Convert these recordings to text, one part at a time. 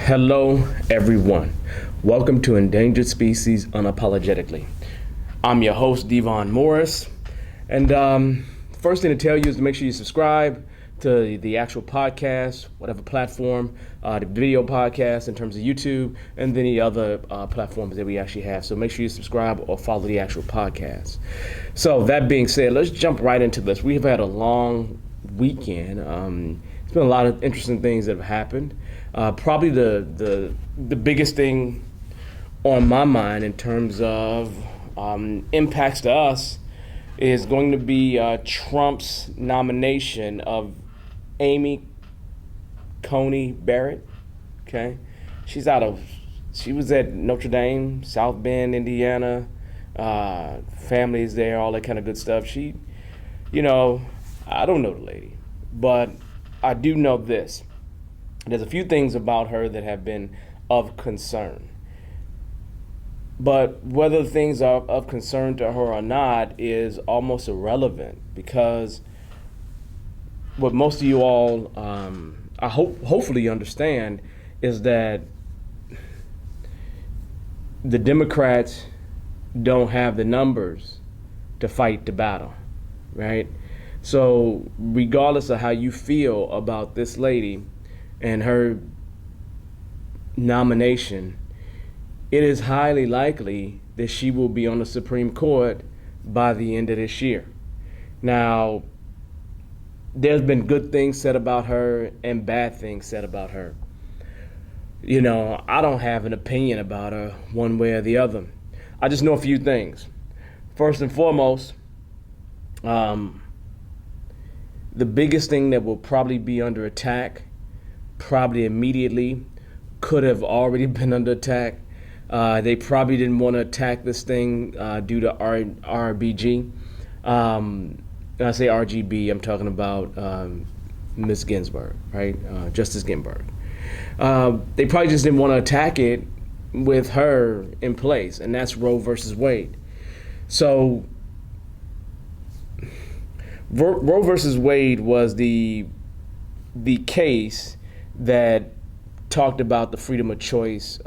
Hello, everyone. Welcome to Endangered Species Unapologetically. I'm your host, Devon Morris. And first thing to tell you is to make sure you subscribe to the actual podcast, whatever platform, the video podcast in terms of YouTube, and any other platforms that we actually have. So make sure you subscribe or follow the actual podcast. So that being said, let's jump right into this. We've had a long weekend. It's been a lot of interesting things that have happened. Probably the biggest thing on my mind in terms of impacts to us is going to be Trump's nomination of Amy Coney Barrett. Okay, she was at Notre Dame, South Bend, Indiana. Families there, all that kind of good stuff. I don't know the lady, but I do know this. There's a few things about her that have been of concern. But whether things are of concern to her or not is almost irrelevant, because what most of you all, hopefully understand, is that the Democrats don't have the numbers to fight the battle, right? So regardless of how you feel about this lady and her nomination, it is highly likely that she will be on the Supreme Court by the end of this year. Now, there's been good things said about her and bad things said about her. I don't have an opinion about her one way or the other. I just know a few things. First and foremost, the biggest thing that will probably be under attack, probably immediately, could have already been under attack. They probably didn't want to attack this thing due to RBG. When I say RGB, I'm talking about Ms. Ginsburg, right? Justice Ginsburg. They probably just didn't want to attack it with her in place, and that's Roe versus Wade. So Roe versus Wade was the case that talked about the freedom of choice,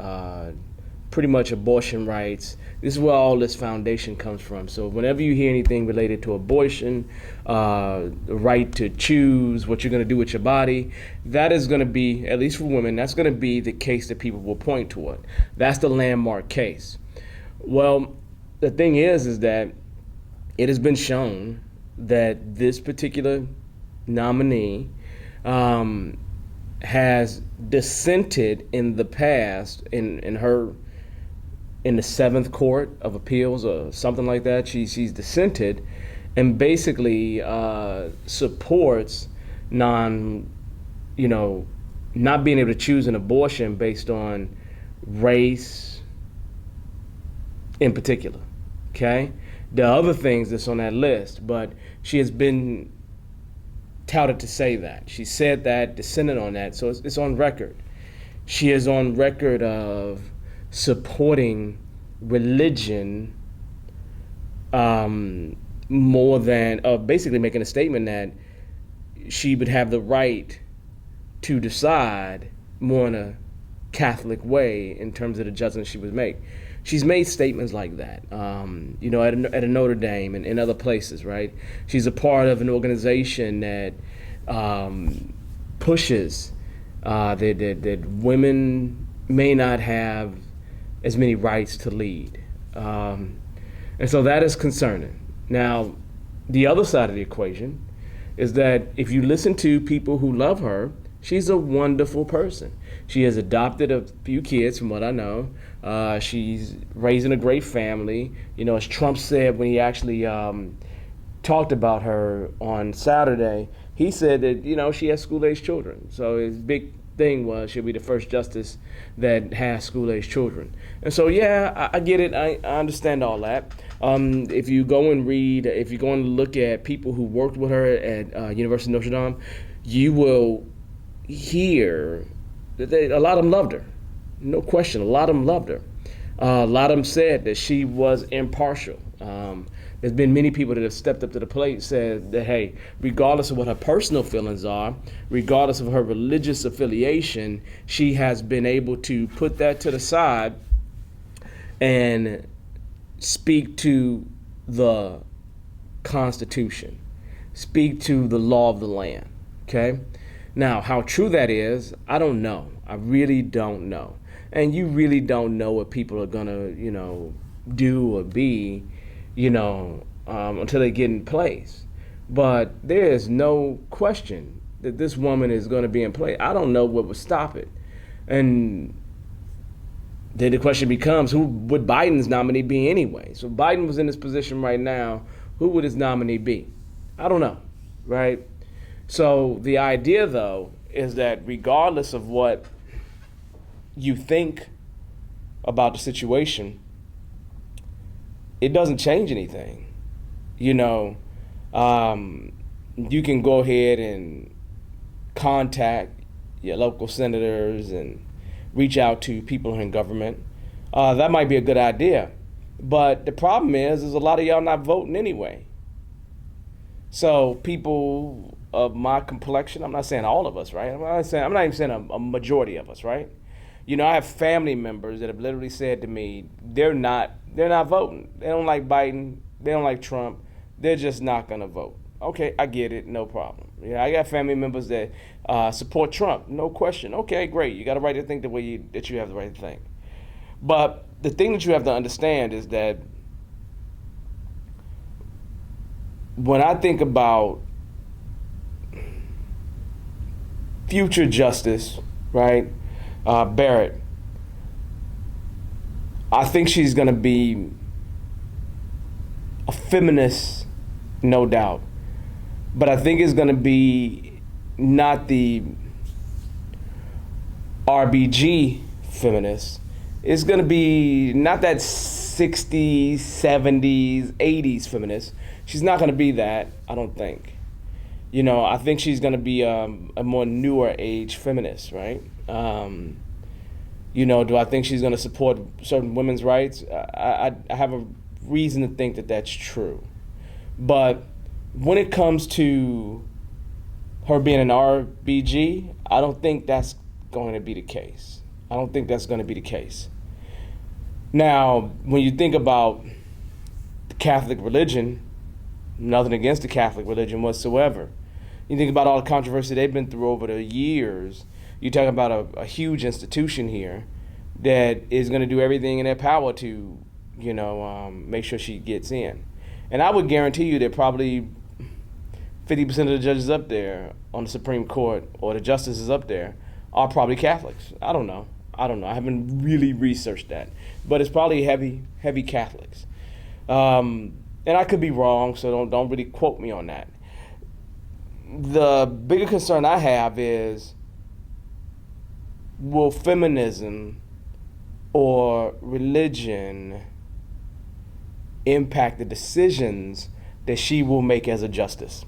pretty much abortion rights. This is where all this foundation comes from. So whenever you hear anything related to abortion, the right to choose what you're going to do with your body, that is going to be, at least for women, that's going to be the case that people will point toward. That's the landmark case. Well, the thing is that it has been shown that this particular nominee has dissented in the past in the Seventh Court of Appeals or something like that. She's dissented and basically supports not being able to choose an abortion based on race in particular. Okay? There are other things that's on that list, but she has been touted to say that. She said that, dissented on that, so it's on record. She is on record of supporting religion more than, basically making a statement that she would have the right to decide more in a Catholic way in terms of the judgments she would make. She's made statements like that, at a Notre Dame and in other places, right? She's a part of an organization that pushes that women may not have as many rights to lead. And so that is concerning. Now, the other side of the equation is that if you listen to people who love her, she's a wonderful person. She has adopted a few kids, from what I know. She's raising a great family. As Trump said when he actually talked about her on Saturday, he said that, she has school-age children. So his big thing was she'll be the first justice that has school-age children. And so, yeah, I get it. I understand all that. If you go and look at people who worked with her at University of Notre Dame, you will hear that a lot of them loved her. No question, a lot of them loved her. A lot of them said that she was impartial. There's been many people that have stepped up to the plate and said that, hey, regardless of what her personal feelings are, regardless of her religious affiliation, she has been able to put that to the side and speak to the Constitution, speak to the law of the land, okay? Now, how true that is, I don't know. I really don't know. And you really don't know what people are gonna, do or be, until they get in place. But there is no question that this woman is gonna be in place. I don't know what would stop it. And then the question becomes, who would Biden's nominee be anyway? So if Biden was in this position right now, who would his nominee be? I don't know, right? So the idea, though, is that regardless of what you think about the situation, it doesn't change anything. You can go ahead and contact your local senators and reach out to people in government. That might be a good idea. But the problem is a lot of y'all not voting anyway. So people of my complexion, I'm not saying all of us, right? I'm not even saying a majority of us, right? I have family members that have literally said to me, they're not voting. They don't like Biden. They don't like Trump. They're just not going to vote. Okay, I get it. No problem. I got family members that support Trump. No question. Okay, great. You got a right to think the way that you have the right to think. But the thing that you have to understand is that when I think about future justice, right, Barrett, I think she's going to be a feminist, no doubt. But I think it's going to be not the RBG feminist. It's going to be not that 60s, 70s, 80s feminist. She's not going to be that, I don't think. I think she's going to be a more newer age feminist, right? Do I think she's going to support certain women's rights? I have a reason to think that that's true. But when it comes to her being an RBG, I don't think that's going to be the case. I don't think that's going to be the case. Now, when you think about the Catholic religion, nothing against the Catholic religion whatsoever. You think about all the controversy they've been through over the years. You're talking about a huge institution here that is going to do everything in their power to, make sure she gets in. And I would guarantee you that probably 50% of the judges up there on the Supreme Court or the justices up there are probably Catholics. I don't know. I haven't really researched that. But it's probably heavy Catholics. And I could be wrong, so don't really quote me on that. The bigger concern I have is, will feminism or religion impact the decisions that she will make as a justice?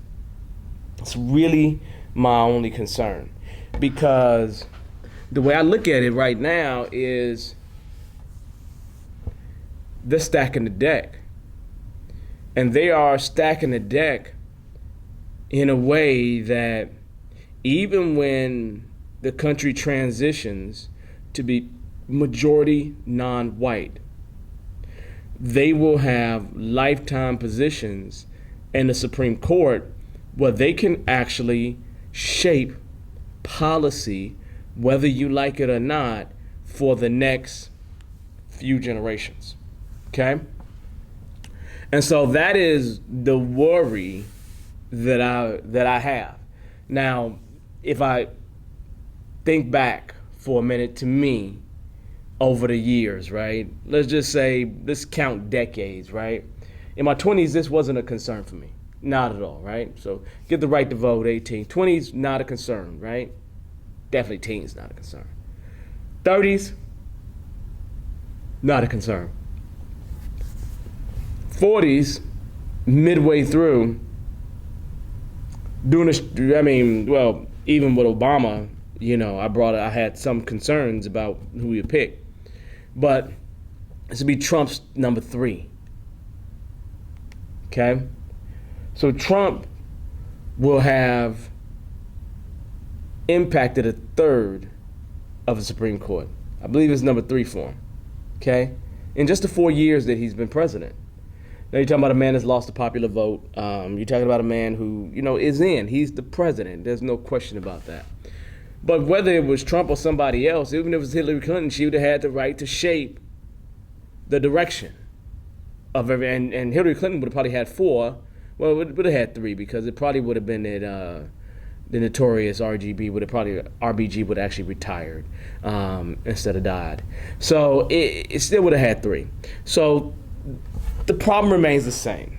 It's really my only concern, because the way I look at it right now is they're stacking the deck. And they are stacking the deck in a way that even when the country transitions to be majority non-white, they will have lifetime positions in the Supreme Court where they can actually shape policy, whether you like it or not, for the next few generations. Okay? And so that is the worry that I have. Now, if I think back for a minute to me over the years, right? Let's count decades, right? In my 20s, this wasn't a concern for me. Not at all, right? So get the right to vote, 18. 20s, not a concern, right? Definitely teens, not a concern. 30s, not a concern. 40s, midway through, even with Obama, I had some concerns about who we would pick. But this would be Trump's number 3. Okay? So Trump will have impacted a third of the Supreme Court. I believe it's number 3 for him. Okay? In just the 4 years that he's been president. Now you're talking about a man that's lost the popular vote. You're talking about a man who, is in. He's the president. There's no question about that. But whether it was Trump or somebody else, even if it was Hillary Clinton, she would have had the right to shape the direction of every. And Hillary Clinton would have probably had 4. Well, it would have had 3 because it probably would have been that the notorious RBG would have actually retired instead of died. So it still would have had 3. So the problem remains the same.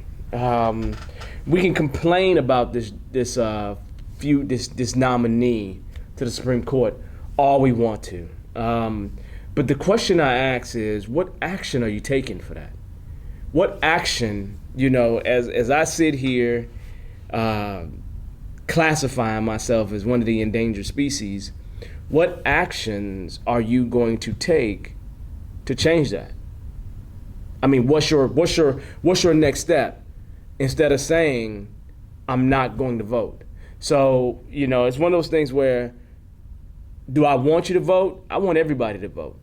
We can complain about this nominee to the Supreme Court all we want to. But the question I ask is, what action are you taking for that? What action, as I sit here classifying myself as one of the endangered species, what actions are you going to take to change that? I mean, what's your next step instead of saying I'm not going to vote? So, it's one of those things where, do I want you to vote? I want everybody to vote.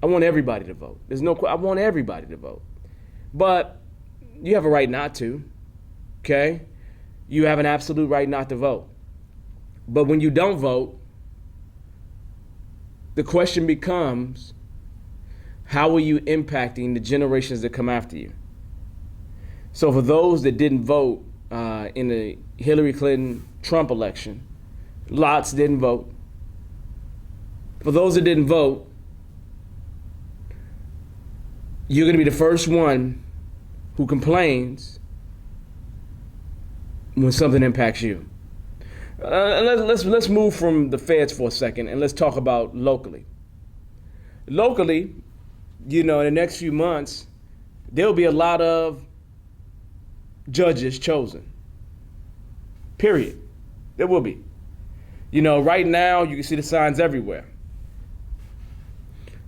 I want everybody to vote. I want everybody to vote. But you have a right not to, okay? You have an absolute right not to vote. But when you don't vote, the question becomes, how are you impacting the generations that come after you? So for those that didn't vote in the Hillary Clinton-Trump election, lots didn't vote. For those that didn't vote, you're going to be the first one who complains when something impacts you. Let's move from the feds for a second and let's talk about locally. Locally, in the next few months, there'll be a lot of judges chosen. Period. There will be. Right now, you can see the signs everywhere.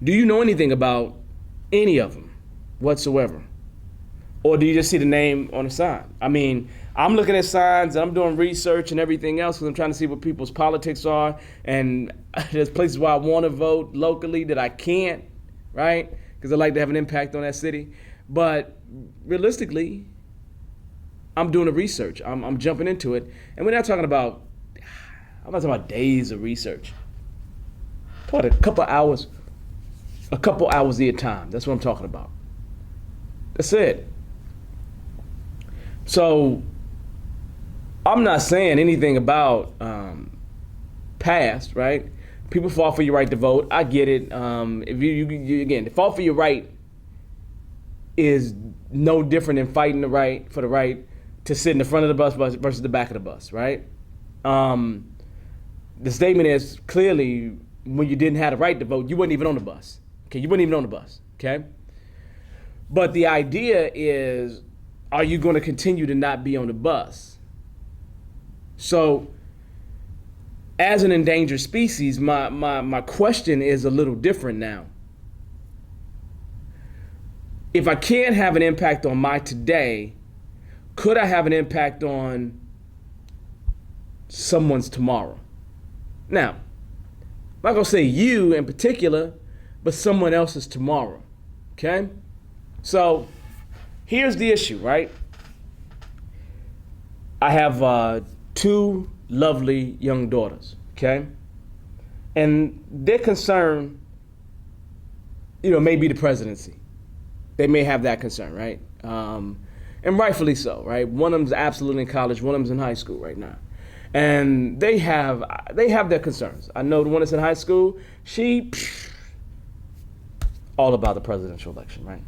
Do you know anything about any of them whatsoever? Or do you just see the name on the sign? I mean, I'm looking at signs, I'm doing research and everything else because I'm trying to see what people's politics are. And there's places where I want to vote locally that I can't, right? Because I like to have an impact on that city. But realistically, I'm doing the research. I'm jumping into it. And we're not talking about, I'm not talking about days of research. What, a couple hours at a time. That's what I'm talking about. That's it. So I'm not saying anything about past, right? People fought for your right to vote. I get it. If you again, the fought for your right is no different than fighting for the right to sit in the front of the bus versus the back of the bus, right? The statement is clearly when you didn't have the right to vote, you weren't even on the bus. Okay, you weren't even on the bus. Okay, but the idea is, are you going to continue to not be on the bus? So, as an endangered species, my question is a little different now. If I can't have an impact on my today, could I have an impact on someone's tomorrow? Now, I'm not going to say you in particular, but someone else's tomorrow, okay? So here's the issue, right? I have 2 lovely young daughters, okay? And their concern, may be the presidency. They may have that concern, right? And rightfully so, right? One of them's absolutely in college, one of them's in high school right now. And they have their concerns. I know the one that's in high school, all about the presidential election, right?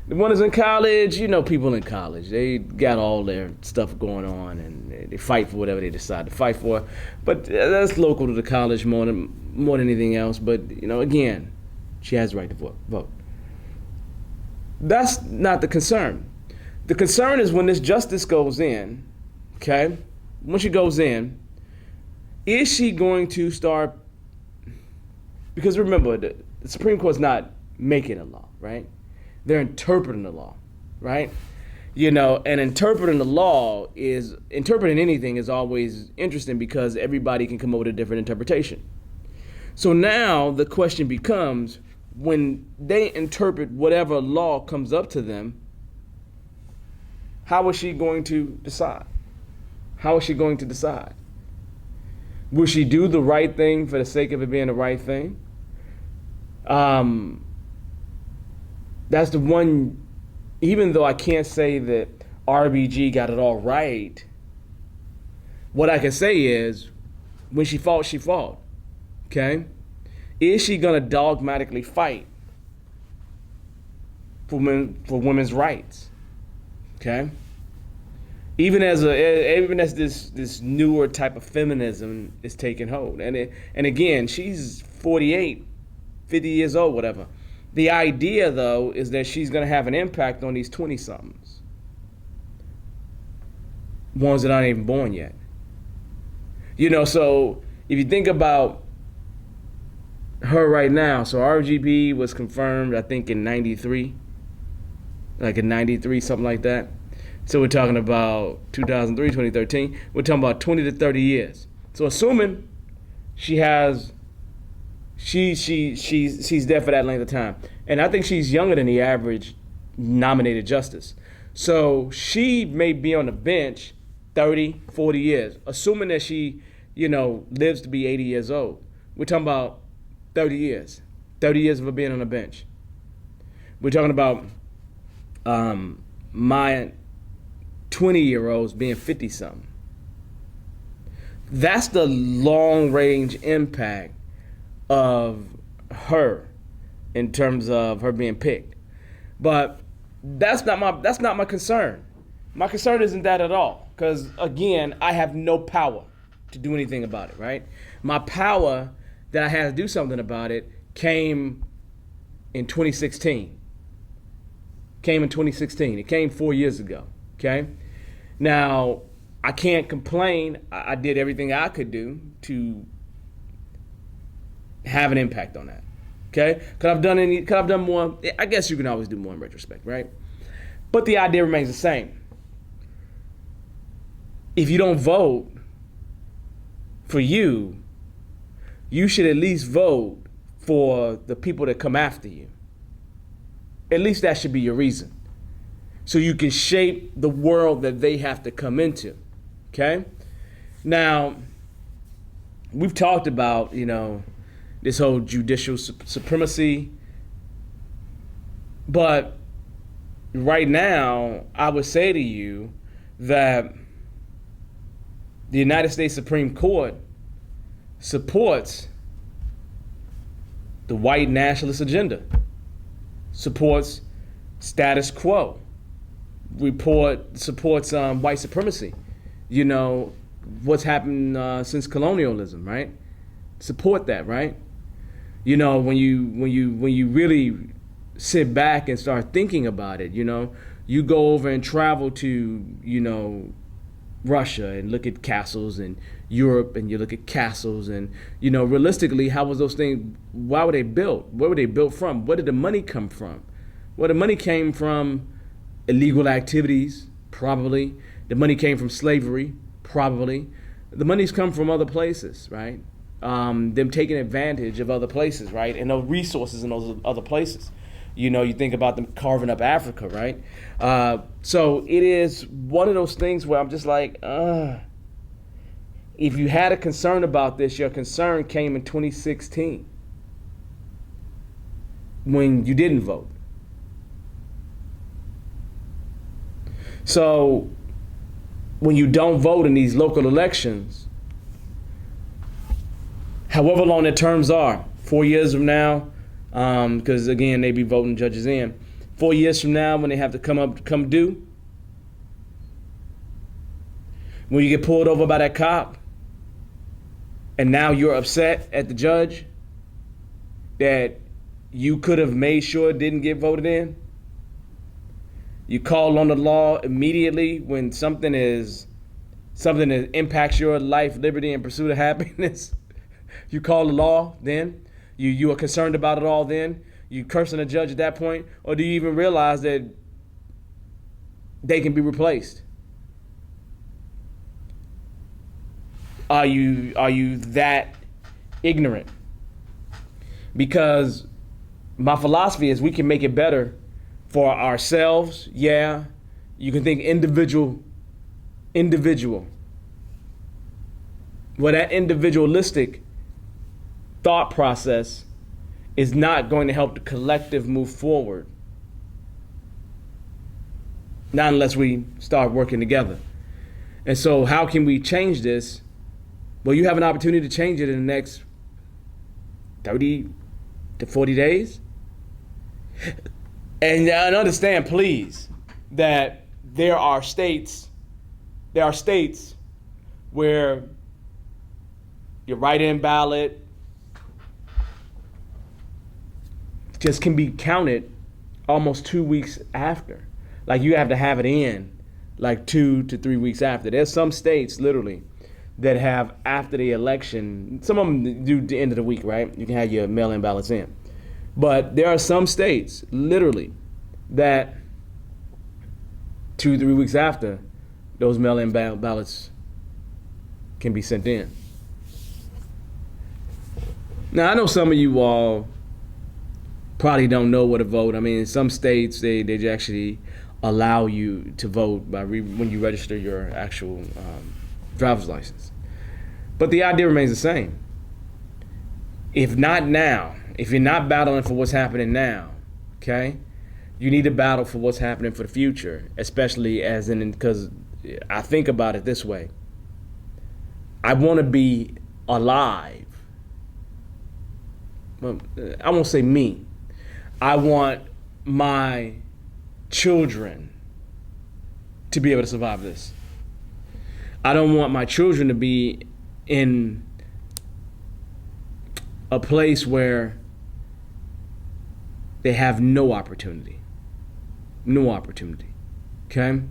The one that's in college, people in college, they got all their stuff going on and they fight for whatever they decide to fight for. But that's local to the college more than anything else. But, again, she has the right to vote. That's not the concern. The concern is when this justice goes in, okay? When she goes in, is she going to start, because remember, the Supreme Court's not making a law, right? They're interpreting the law, right? And interpreting anything is always interesting because everybody can come up with a different interpretation. So now the question becomes, when they interpret whatever law comes up to them, how is she going to decide? How is she going to decide? Will she do the right thing for the sake of it being the right thing? That's the one, even though I can't say that RBG got it all right, what I can say is, when she fought, she fought. Okay? Is she going to dogmatically fight for women's rights? Okay? Even as this newer type of feminism is taking hold. And again, she's 48, 50 years old, whatever. The idea, though, is that she's going to have an impact on these 20-somethings. Ones that aren't even born yet. So if you think about her right now, so RGB was confirmed, I think, in 93. Like in 93, something like that. So we're talking about 2003, 2013. We're talking about 20 to 30 years. So assuming she's there for that length of time. And I think she's younger than the average nominated justice. So she may be on the bench 30, 40 years, assuming that she, lives to be 80 years old. We're talking about 30 years. 30 years of her being on the bench. We're talking about my 20-year-olds being 50-something. That's the long-range impact of her in terms of her being picked. But that's not my concern. My concern isn't that at all. Because, again, I have no power to do anything about it, right? My power that I had to do something about it came in 2016. It came 4 years ago, okay? Now, I can't complain. I did everything I could do to have an impact on that, okay? Could I've done more? I guess you can always do more in retrospect, right? But the idea remains the same. If you don't vote for you should at least vote for the people that come after you. At least that should be your reason. So you can shape the world that they have to come into. Okay? Now, we've talked about, this whole judicial supremacy. But right now, I would say to you that the United States Supreme Court supports the white nationalist agenda, supports status quo, supports white supremacy. What's happened since colonialism, right? Support that, right? When you really sit back and start thinking about it, you go over and travel to, Russia and look at castles, and Europe and you look at castles, and realistically, how was those things, why were they built? Where were they built from? Where did the money come from? Well, the money came from illegal activities, probably. The money came from slavery, probably. The money's come from other places, right? Them taking advantage of other places, right? And those resources in those other places. You think about them carving up Africa, right? So it is one of those things where I'm just like, if you had a concern about this, your concern came in 2016 when you didn't vote. So when you don't vote in these local elections, however long the terms are, 4 years from now, because again, they be voting judges in. 4 years from now, when they have to come due, when you get pulled over by that cop, and now you're upset at the judge that you could have made sure it didn't get voted in. You call on the law immediately when something that impacts your life, liberty, and pursuit of happiness. You call the law then. You are concerned about it all then. You cursing the judge at that point, or do you even realize that they can be replaced. Are you that ignorant? Because my philosophy is we can make it better for ourselves. Yeah, you can think individual. Well, that individualistic thought process is not going to help the collective move forward. Not unless we start working together. And so how can we change this? Well, you have an opportunity to change it in the next 30 to 40 days. And understand, please, that there are states where your write-in ballot just can be counted almost 2 weeks after. Like you have to have it in like 2 to 3 weeks after. There's some states literally that have after the election. Some of them do the end of the week, right? You can have your mail-in ballots in. But there are some states literally that 2 3 weeks after those mail-in ballots can be sent in. Now I know some of you all probably don't know what to vote. I mean, in some states they actually allow you to vote by when you register your actual driver's license. But the idea remains the same. If not now, if you're not battling for what's happening now, okay, you need to battle for what's happening for the future, especially because I think about it this way. I want to be alive. Well, I won't say me. I want my children to be able to survive this. I don't want my children to be in a place where they have no opportunity. No opportunity. Okay?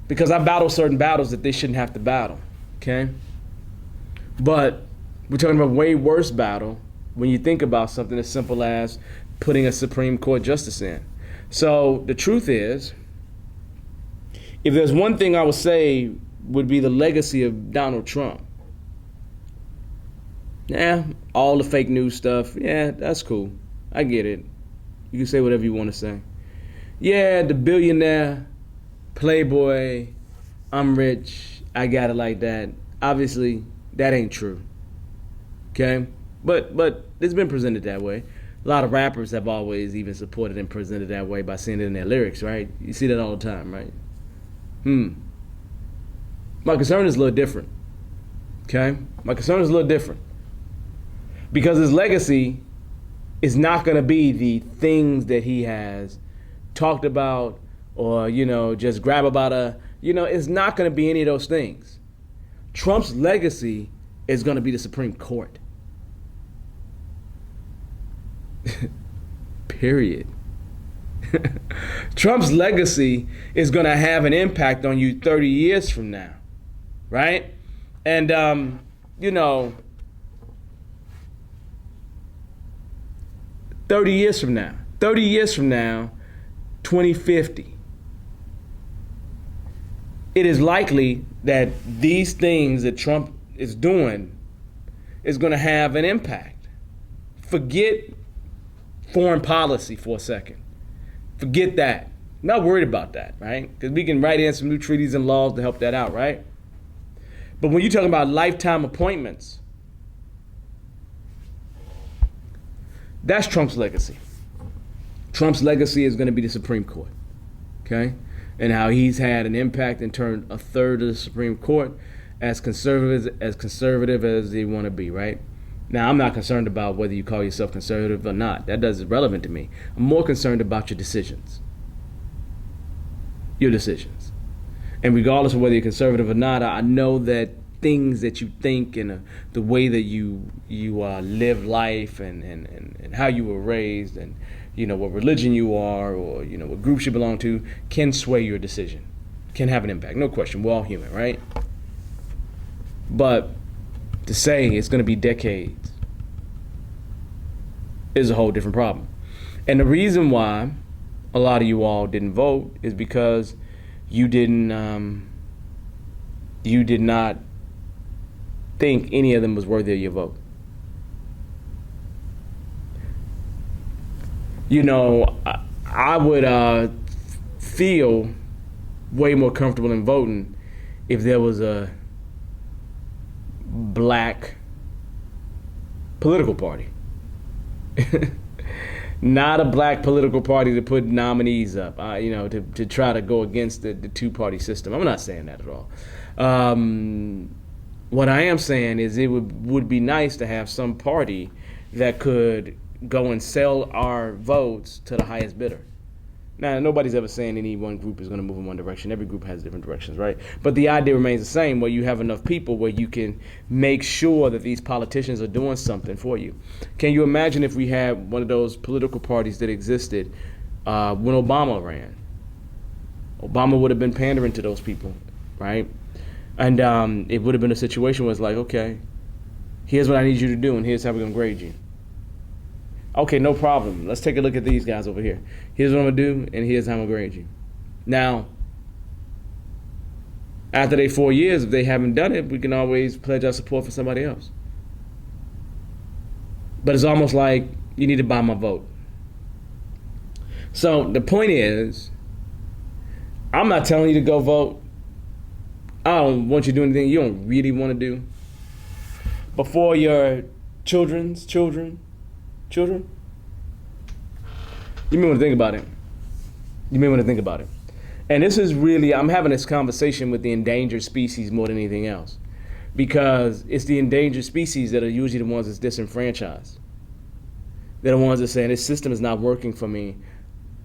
Because I battle certain battles that they shouldn't have to battle. Okay? But we're talking about a way worse battle when you think about something as simple as putting a Supreme Court justice in. So the truth is, if there's one thing I would say would be the legacy of Donald Trump. Yeah, all the fake news stuff, yeah, that's cool. I get it. You can say whatever you want to say. Yeah, the billionaire, playboy, I'm rich, I got it like that. Obviously, that ain't true. Okay? But it's been presented that way. A lot of rappers have always even supported and presented that way by saying it in their lyrics, right? You see that all the time, right? My concern is a little different. Okay? My concern is a little different. Because his legacy is not going to be the things that he has talked about or, just grab about it's not going to be any of those things. Trump's legacy is going to be the Supreme Court. Period. Trump's legacy is going to have an impact on you 30 years from now, right? And, 30 years from now, 2050, it is likely that these things that Trump is doing is going to have an impact. Forget foreign policy for a second. Forget that. I'm not worried about that, right? Because we can write in some new treaties and laws to help that out, right? But when you're talking about lifetime appointments, that's Trump's legacy. Trump's legacy is going to be the Supreme Court, okay? And how he's had an impact and turned a third of the Supreme Court as conservative as they want to be, right? Now, I'm not concerned about whether you call yourself conservative or not. That doesn't relevant to me. I'm more concerned about your decisions. Your decisions. And regardless of whether you're conservative or not, I know that things that you think and the way that you live life and how you were raised and what religion you are or what groups you belong to can sway your decision, can have an impact. No question. We're all human, right? But to say it's going to be decades is a whole different problem. And the reason why a lot of you all didn't vote is because you did not think any of them was worthy of your vote. I would feel way more comfortable in voting if there was a black political party. Not a black political party to put nominees up, to try to go against the two-party system. I'm not saying that at all. What I am saying is it would be nice to have some party that could go and sell our votes to the highest bidder. Now, nobody's ever saying any one group is going to move in one direction. Every group has different directions, right? But the idea remains the same, where you have enough people where you can make sure that these politicians are doing something for you. Can you imagine if we had one of those political parties that existed when Obama ran? Obama would have been pandering to those people, right? And it would have been a situation where it's like, okay, here's what I need you to do, and here's how we're going to grade you. Okay, no problem. Let's take a look at these guys over here. Here's what I'm going to do, and here's how I'm going to grade you. Now, after they 4 years, if they haven't done it, we can always pledge our support for somebody else. But it's almost like you need to buy my vote. So the point is, I'm not telling you to go vote. I don't want you to do anything you don't really want to do. Before your children's children, you may want to think about it. And this is really, I'm having this conversation with the endangered species more than anything else, because it's the endangered species that are usually the ones that's disenfranchised. They're the ones that say, this system is not working for me.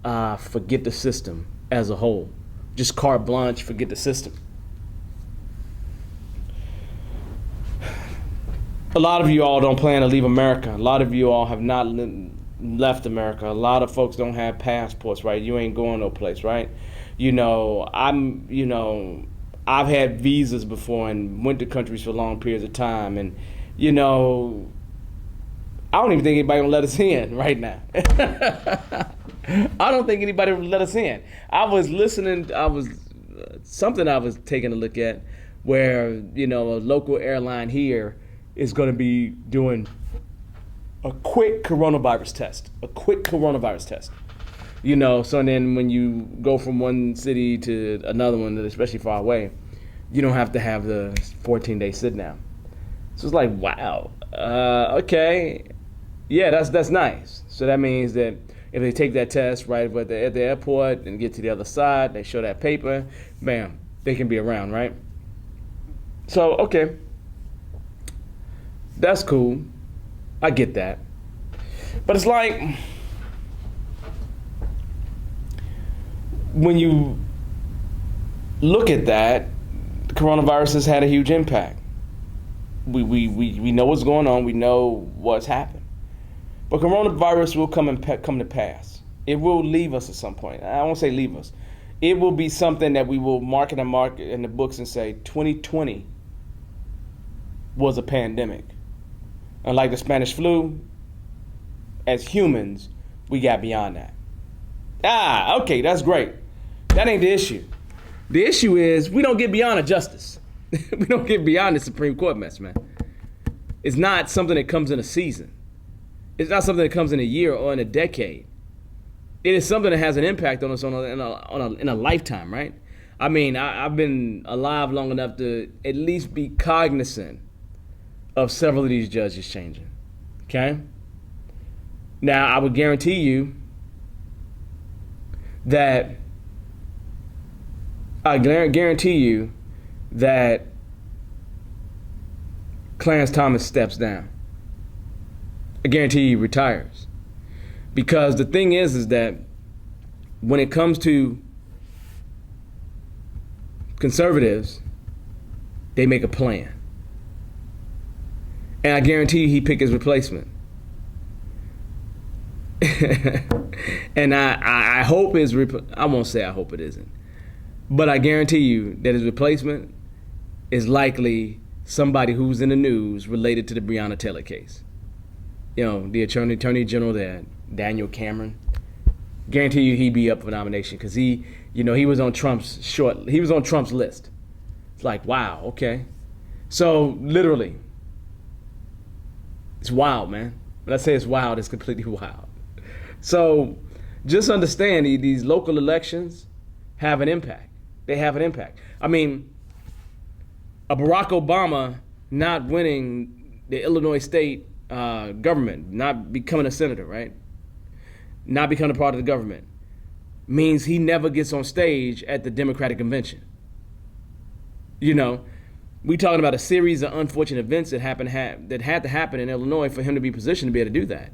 Forget the system as a whole. Just carte blanche, forget the system. A lot of you all don't plan to leave America. A lot of you all have not left America. A lot of folks don't have passports, right? You ain't going no place, right? I've had visas before and went to countries for long periods of time, and I don't even think anybody will let us in right now. I don't think anybody will let us in. I was taking a look at where, a local airline here is going to be doing a quick coronavirus test. So then when you go from one city to another one, especially far away, you don't have to have the 14-day sit down. So it's like, wow, okay, yeah, that's nice. So that means that if they take that test right at the airport and get to the other side, they show that paper, bam, they can be around, right? So, okay. That's cool. I get that. But it's like, when you look at that, the coronavirus has had a huge impact. We know what's going on. We know what's happened. But coronavirus will come to pass. It will leave us at some point. I won't say leave us. It will be something that we will mark in the books and say 2020 was a pandemic. Unlike the Spanish flu, as humans, we got beyond that. Okay, that's great. That ain't the issue. The issue is we don't get beyond a justice. We don't get beyond the Supreme Court mess, man. It's not something that comes in a season. It's not something that comes in a year or in a decade. It is something that has an impact on us in a lifetime, right? I mean, I've been alive long enough to at least be cognizant of several of these judges changing, okay? Now, I would guarantee you that Clarence Thomas steps down. I guarantee he retires. Because the thing is that when it comes to conservatives, they make a plan. And I guarantee you he pick his replacement. And I hope I won't say I hope it isn't. But I guarantee you that his replacement is likely somebody who's in the news related to the Breonna Taylor case. The Attorney General there, Daniel Cameron. Guarantee you he'd be up for nomination because he He was on Trump's list. It's like, wow, okay. So literally, it's wild, man. When I say it's wild, it's completely wild. So just understand these local elections have an impact. They have an impact. I mean, a Barack Obama not winning the Illinois state government, not becoming a senator, right? Not becoming a part of the government, means he never gets on stage at the Democratic convention. We talking about a series of unfortunate events that had to happen in Illinois for him to be positioned to be able to do that,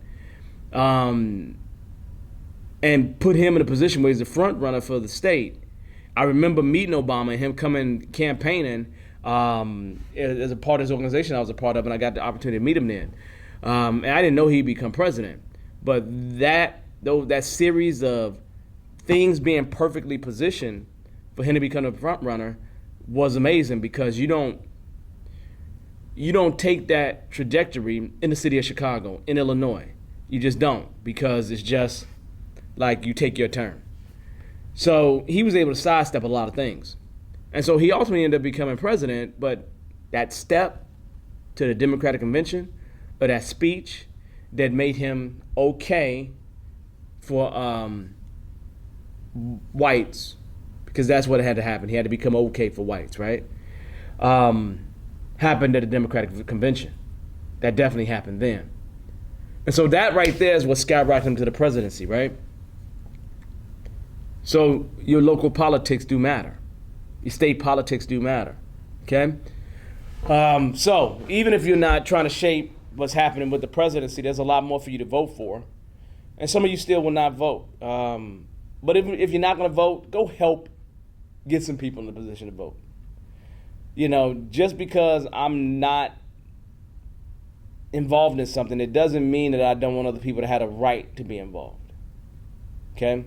and put him in a position where he's the front runner for the state. I remember meeting Obama and him coming campaigning as a part of his organization I was a part of, and I got the opportunity to meet him then. And I didn't know he'd become president, but that series of things being perfectly positioned for him to become a front runner was amazing, because you don't take that trajectory in the city of Chicago, in Illinois. You just don't, because it's just like you take your turn. So he was able to sidestep a lot of things. And so he ultimately ended up becoming president, but that step to the Democratic convention, or that speech that made him okay for whites, because that's what had to happen. He had to become okay for whites, right? Happened at the Democratic convention. That definitely happened then. And so that right there is what skyrocketed him to the presidency, right? So your local politics do matter. Your state politics do matter, okay? So even if you're not trying to shape what's happening with the presidency, there's a lot more for you to vote for. And some of you still will not vote. But if you're not going to vote, go help get some people in the position to vote. Just because I'm not involved in something, it doesn't mean that I don't want other people to have a right to be involved. Okay?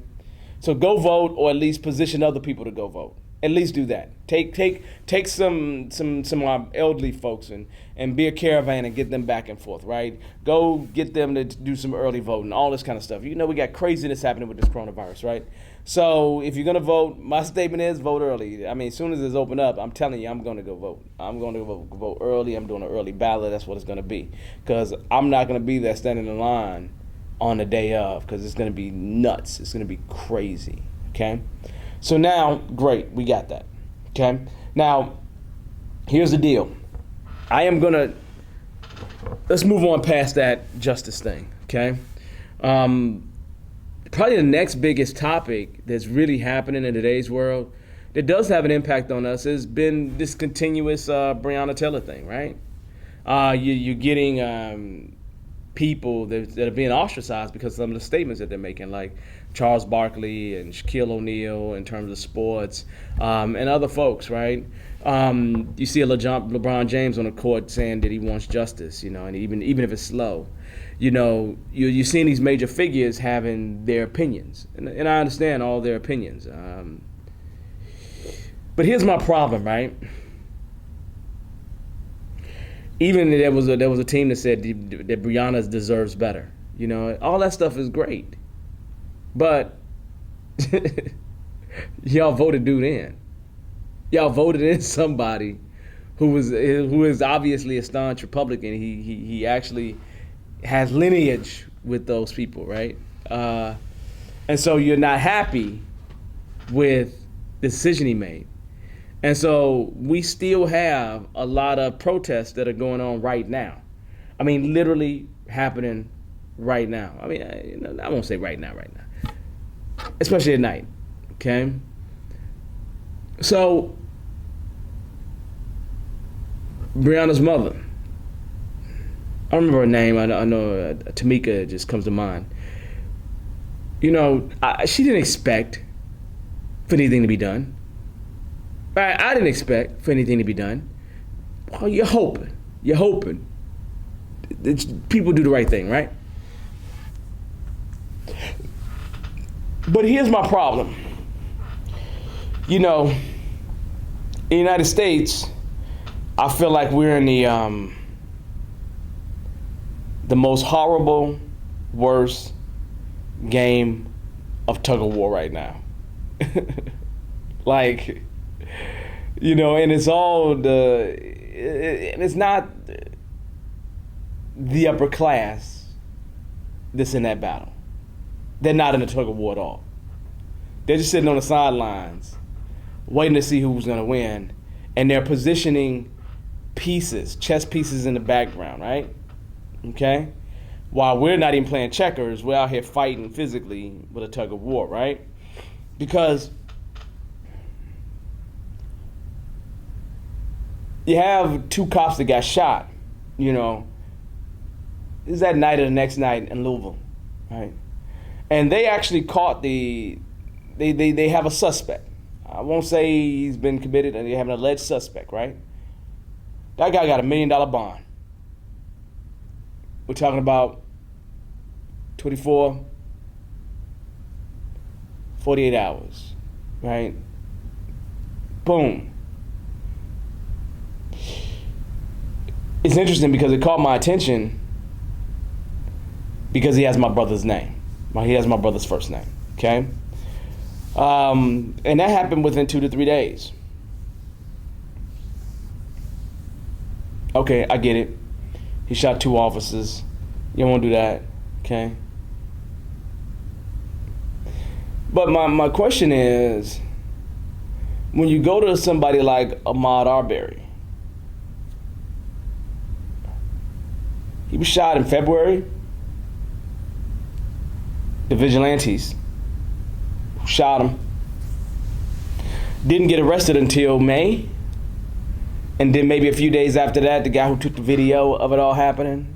So go vote, or at least position other people to go vote. At least do that. Take some of our elderly folks and be a caravan and get them back and forth, right? Go get them to do some early voting, all this kind of stuff. We got craziness happening with this coronavirus, right? So if you're gonna vote, my statement is vote early. I mean, as soon as it's open up, I'm telling you, I'm gonna go vote. I'm gonna vote early. I'm doing an early ballot. That's what it's gonna be, because I'm not gonna be there standing in line on the day of, because it's gonna be nuts. It's gonna be crazy. Okay. So now, great, we got that. Okay. Now, here's the deal. Let's move on past that justice thing. Okay. Probably the next biggest topic that's really happening in today's world that does have an impact on us has been this continuous Breonna Taylor thing, right? You're getting people that are being ostracized because of some of the statements that they're making, like Charles Barkley and Shaquille O'Neal in terms of sports, and other folks, right? You see LeBron James on the court saying that he wants justice, and even if it's slow. You're seeing these major figures having their opinions, and I understand all their opinions. But here's my problem, right? Even there was a team that said that Breonna deserves better. All that stuff is great, but y'all voted dude in. Y'all voted in somebody who is obviously a staunch Republican. He actually has lineage with those people, right? And so you're not happy with the decision he made. And so we still have a lot of protests that are going on right now. I mean, literally happening right now. I mean, I won't say right now, especially at night, okay? So, Breonna's mother, I don't remember her name. I know Tamika just comes to mind. She didn't expect for anything to be done. Right? I didn't expect for anything to be done. Well, you're hoping. People do the right thing, right? But here's my problem. In the United States, I feel like we're in the most horrible, worst game of tug of war right now. Like, and it's all and it's not the upper class that's in that battle. They're not in the tug of war at all. They're just sitting on the sidelines, waiting to see who's going to win, and they're positioning chess pieces in the background, right? Okay? While we're not even playing checkers, we're out here fighting physically with a tug of war, right? Because you have two cops that got shot, Is that night or the next night in Louisville, right? And they actually caught they have a suspect. I won't say he's been committed, and they have an alleged suspect, right? That guy got $1 million bond. We're talking about 24, 48 hours, right? Boom. It's interesting because it caught my attention because he has my brother's name. He has my brother's first name, okay? And that happened within 2 to 3 days. Okay, I get it. He shot 2 officers. You don't want to do that, okay? But my question is, when you go to somebody like Ahmaud Arbery, he was shot in February. The vigilantes who shot him didn't get arrested until May. And then maybe a few days after that, the guy who took the video of it all happening,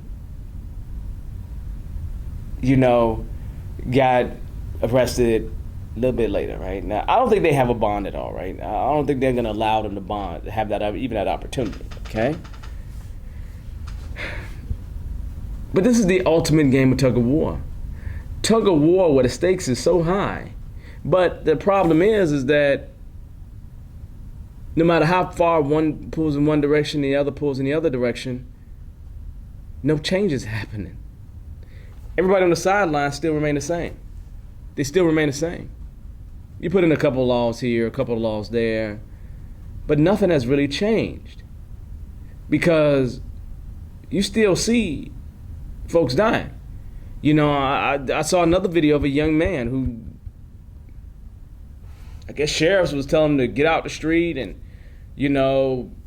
got arrested a little bit later, right? Now, I don't think they have a bond at all, right? I don't think they're going to allow them to bond, have even that opportunity, okay? But this is the ultimate game of tug of war. Tug of war where the stakes is so high. But the problem is that no matter how far one pulls in one direction, the other pulls in the other direction, no change is happening. Everybody on the sidelines still remain the same. They still remain the same. You put in a couple of laws here, a couple of laws there, but nothing has really changed because you still see folks dying. I saw another video of a young man who, I guess sheriffs was telling him to get out the street and,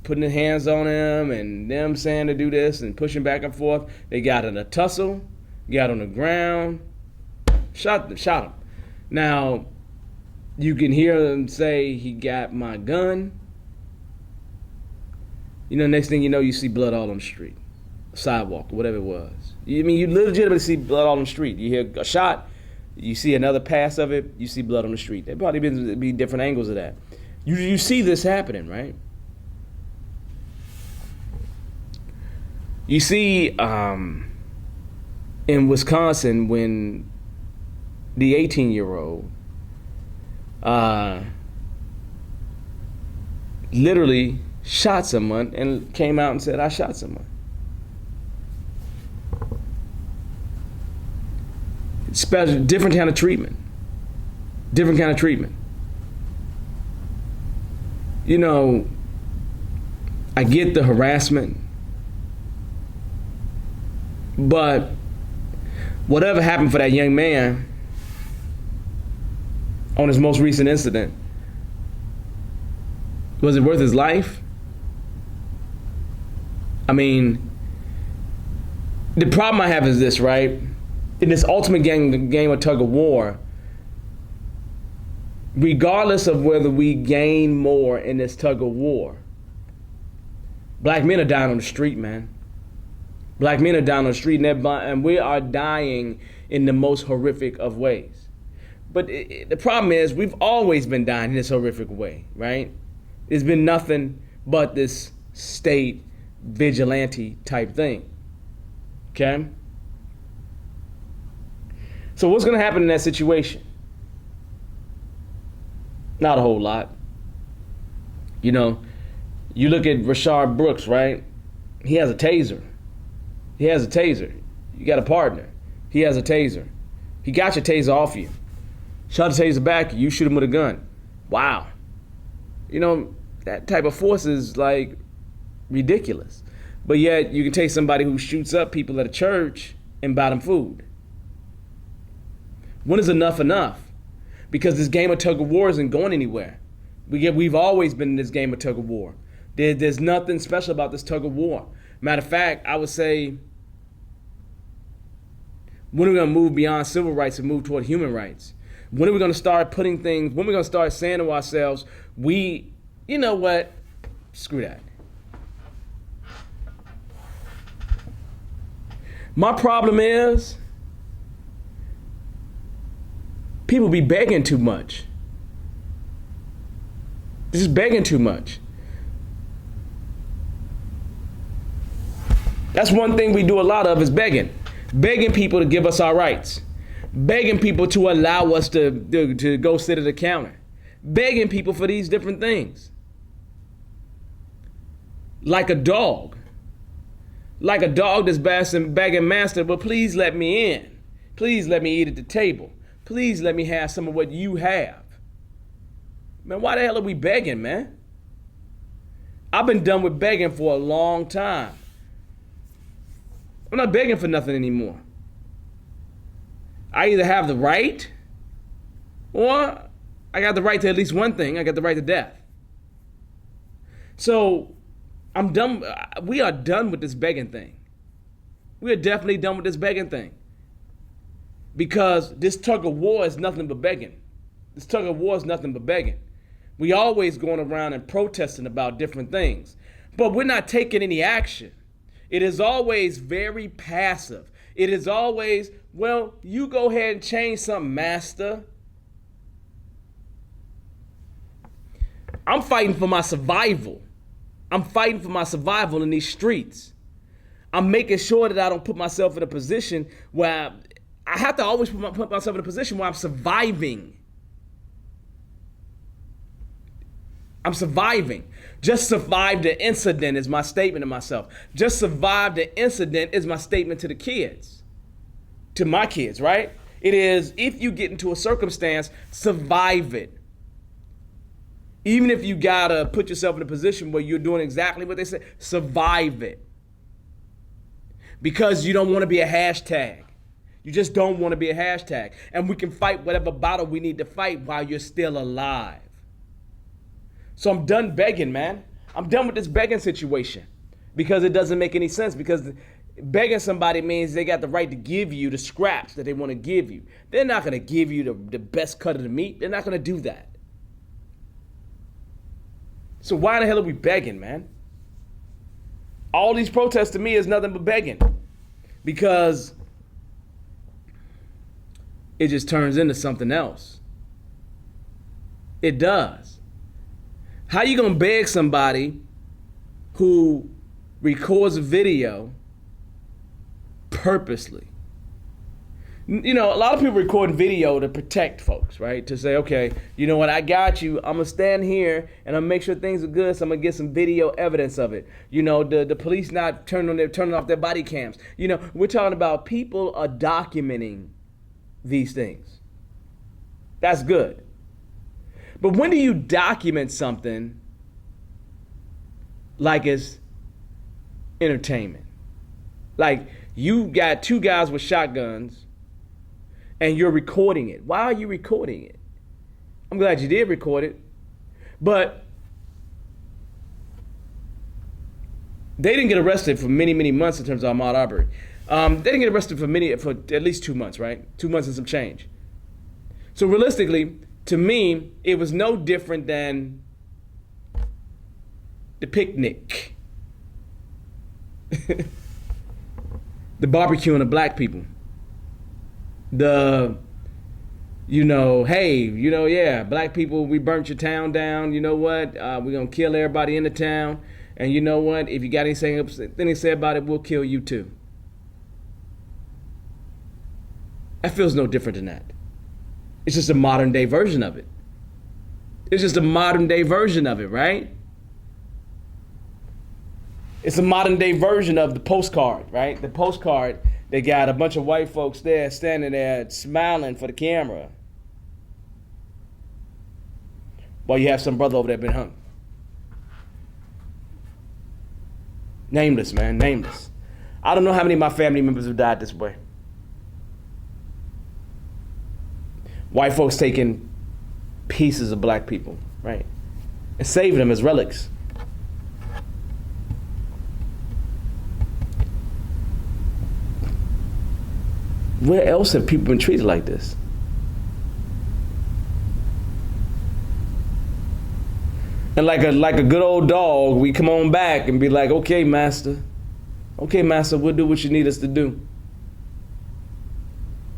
putting their hands on him and them saying to do this and pushing back and forth. They got in a tussle, got on the ground, shot him. Now, you can hear them say he got my gun. Next thing you know, you see blood all on the street, sidewalk, whatever it was. You legitimately see blood all on the street. You hear a shot, you see another pass of it, you see blood on the street. There probably be different angles of that. You see this happening, right? You see in Wisconsin when the 18-year-old literally shot someone and came out and said, I shot someone. Special, different kind of treatment. I get the harassment, but whatever happened for that young man on his most recent incident, was it worth his life? The problem I have is this, right? In this ultimate game of tug of war, regardless of whether we gain more in this tug of war, black men are dying on the street, man. Black men are dying on the street, and we are dying in the most horrific of ways. But the problem is, we've always been dying in this horrific way, right? It's been nothing but this state vigilante type thing, okay? So what's going to happen in that situation? Not a whole lot. You look at Rashard Brooks, right? He has a taser. You got a partner. He has a taser. He got your taser off you. Shot the taser back, you shoot him with a gun. Wow. You know, that type of force is like ridiculous. But yet you can take somebody who shoots up people at a church and buy them food. When is enough enough? Because this game of tug of war isn't going anywhere. We've always been in this game of tug of war. There's nothing special about this tug of war. Matter of fact, I would say, when are we going to move beyond civil rights and move toward human rights? When are we going to start putting things, when are we going to start saying to ourselves, you know what, screw that. My problem is, people be begging too much. Just begging too much. That's one thing we do a lot of is begging. Begging people to give us our rights. Begging people to allow us to go sit at the counter. Begging people for these different things. Like a dog. Like a dog that's begging master, but please let me in. Please let me eat at the table. Please let me have some of what you have. Man, why the hell are we begging, man? I've been done with begging for a long time. I'm not begging for nothing anymore. I either have the right or I got the right to at least one thing. I got the right to death. So I'm done. We are done with this begging thing. We are definitely done with this begging thing. Because this tug of war is nothing but begging. This tug of war is nothing but begging. We always going around and protesting about different things. But we're not taking any action. It is always very passive. It is always, well, you go ahead and change something, master. I'm fighting for my survival. I'm fighting for my survival in these streets. I'm making sure that I don't put myself in a position where I have to always put myself in a position where I'm surviving. I'm surviving. Just survive the incident is my statement to myself. Just survive the incident is my statement to the kids. To my kids, right? It is, if you get into a circumstance, survive it. Even if you gotta put yourself in a position where you're doing exactly what they say, survive it. Because you don't want to be a hashtag. You just don't want to be a hashtag. And we can fight whatever battle we need to fight while you're still alive. So I'm done begging, man. I'm done with this begging situation because it doesn't make any sense, because begging somebody means they got the right to give you the scraps that they want to give you. They're not going to give you the best cut of the meat. They're not going to do that. So why the hell are we begging, man? All these protests to me is nothing but begging, because it just turns into something else. It does. How you gonna beg somebody who records a video purposely? You know, a lot of people record video to protect folks, right? To say, okay, you know what, I got you. I'm gonna stand here and I'm gonna make sure things are good, so I'm gonna get some video evidence of it. You know, the police not turning off their body cams. You know, we're talking about people are documenting these things. That's good. But when do you document something like it's entertainment? Like, you got two guys with shotguns and you're recording it. Why are you recording it? I'm glad you did record it. But they didn't get arrested for many, many months in terms of armed robbery. They didn't get arrested for at least 2 months, right? 2 months and some change. So realistically, to me, it was no different than the picnic. The barbecuing of black people. The, yeah, black people, we burnt your town down. You know what? We're going to kill everybody in the town. And you know what? If you got anything to say about it, we'll kill you too. That feels no different than that. It's just a modern day version of it. It's just a modern day version of it, right? It's a modern day version of the postcard, right? The postcard, they got a bunch of white folks there standing there smiling for the camera, while you have some brother over there been hung. Nameless, man, nameless. I don't know how many of my family members have died this way. White folks taking pieces of black people, right, and saving them as relics. Where else have people been treated like this? And like a good old dog, we come on back and be like, okay, master, we'll do what you need us to do.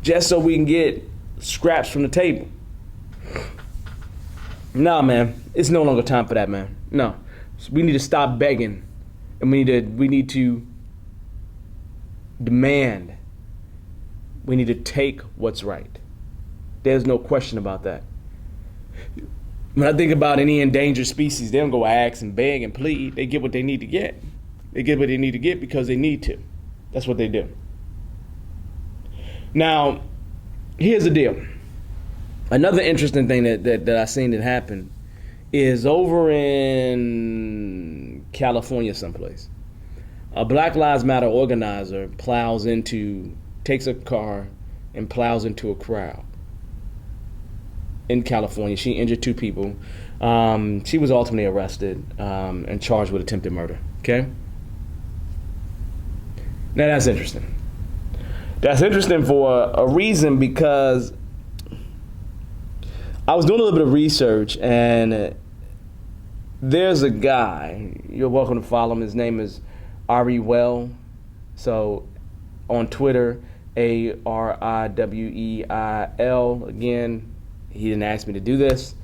Just so we can get scraps from the table. Nah, man, it's no longer time for that, man. No, we need to stop begging, and we need to demand. We need to take what's right. There's no question about that. When I think about any endangered species, they don't go ask and beg and plead. They get what they need to get. They get what they need to get because they need to. That's what they do. Now, here's the deal. Another interesting thing that I seen that happen is over in California someplace. A Black Lives Matter organizer takes a car and plows into a crowd in California. She injured 2 people. She was ultimately arrested and charged with attempted murder. Okay? Now that's interesting. That's interesting for a reason, because I was doing a little bit of research, and there's a guy, you're welcome to follow him. His name is Ari Well. So on Twitter, ARIWEIL. Again, he didn't ask me to do this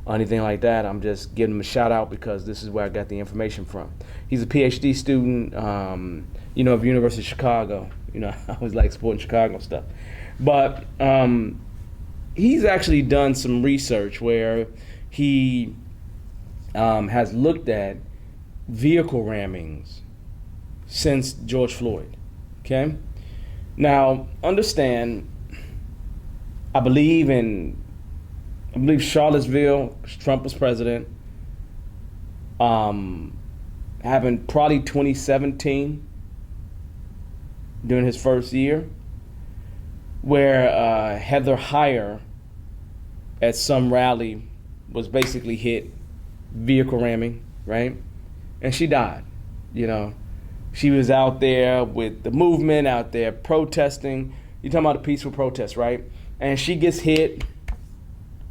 or anything like that. I'm just giving him a shout out because this is where I got the information from. He's a PhD student, of University of Chicago. I always like supporting Chicago stuff. But he's actually done some research where he has looked at vehicle rammings since George Floyd. Okay? Now, understand, I believe Charlottesville, Trump was president, having probably 2017 during his first year, where Heather Heyer at some rally was basically hit, vehicle ramming, right? And she died, She was out there with the movement, out there protesting. You're talking about a peaceful protest, right? And she gets hit,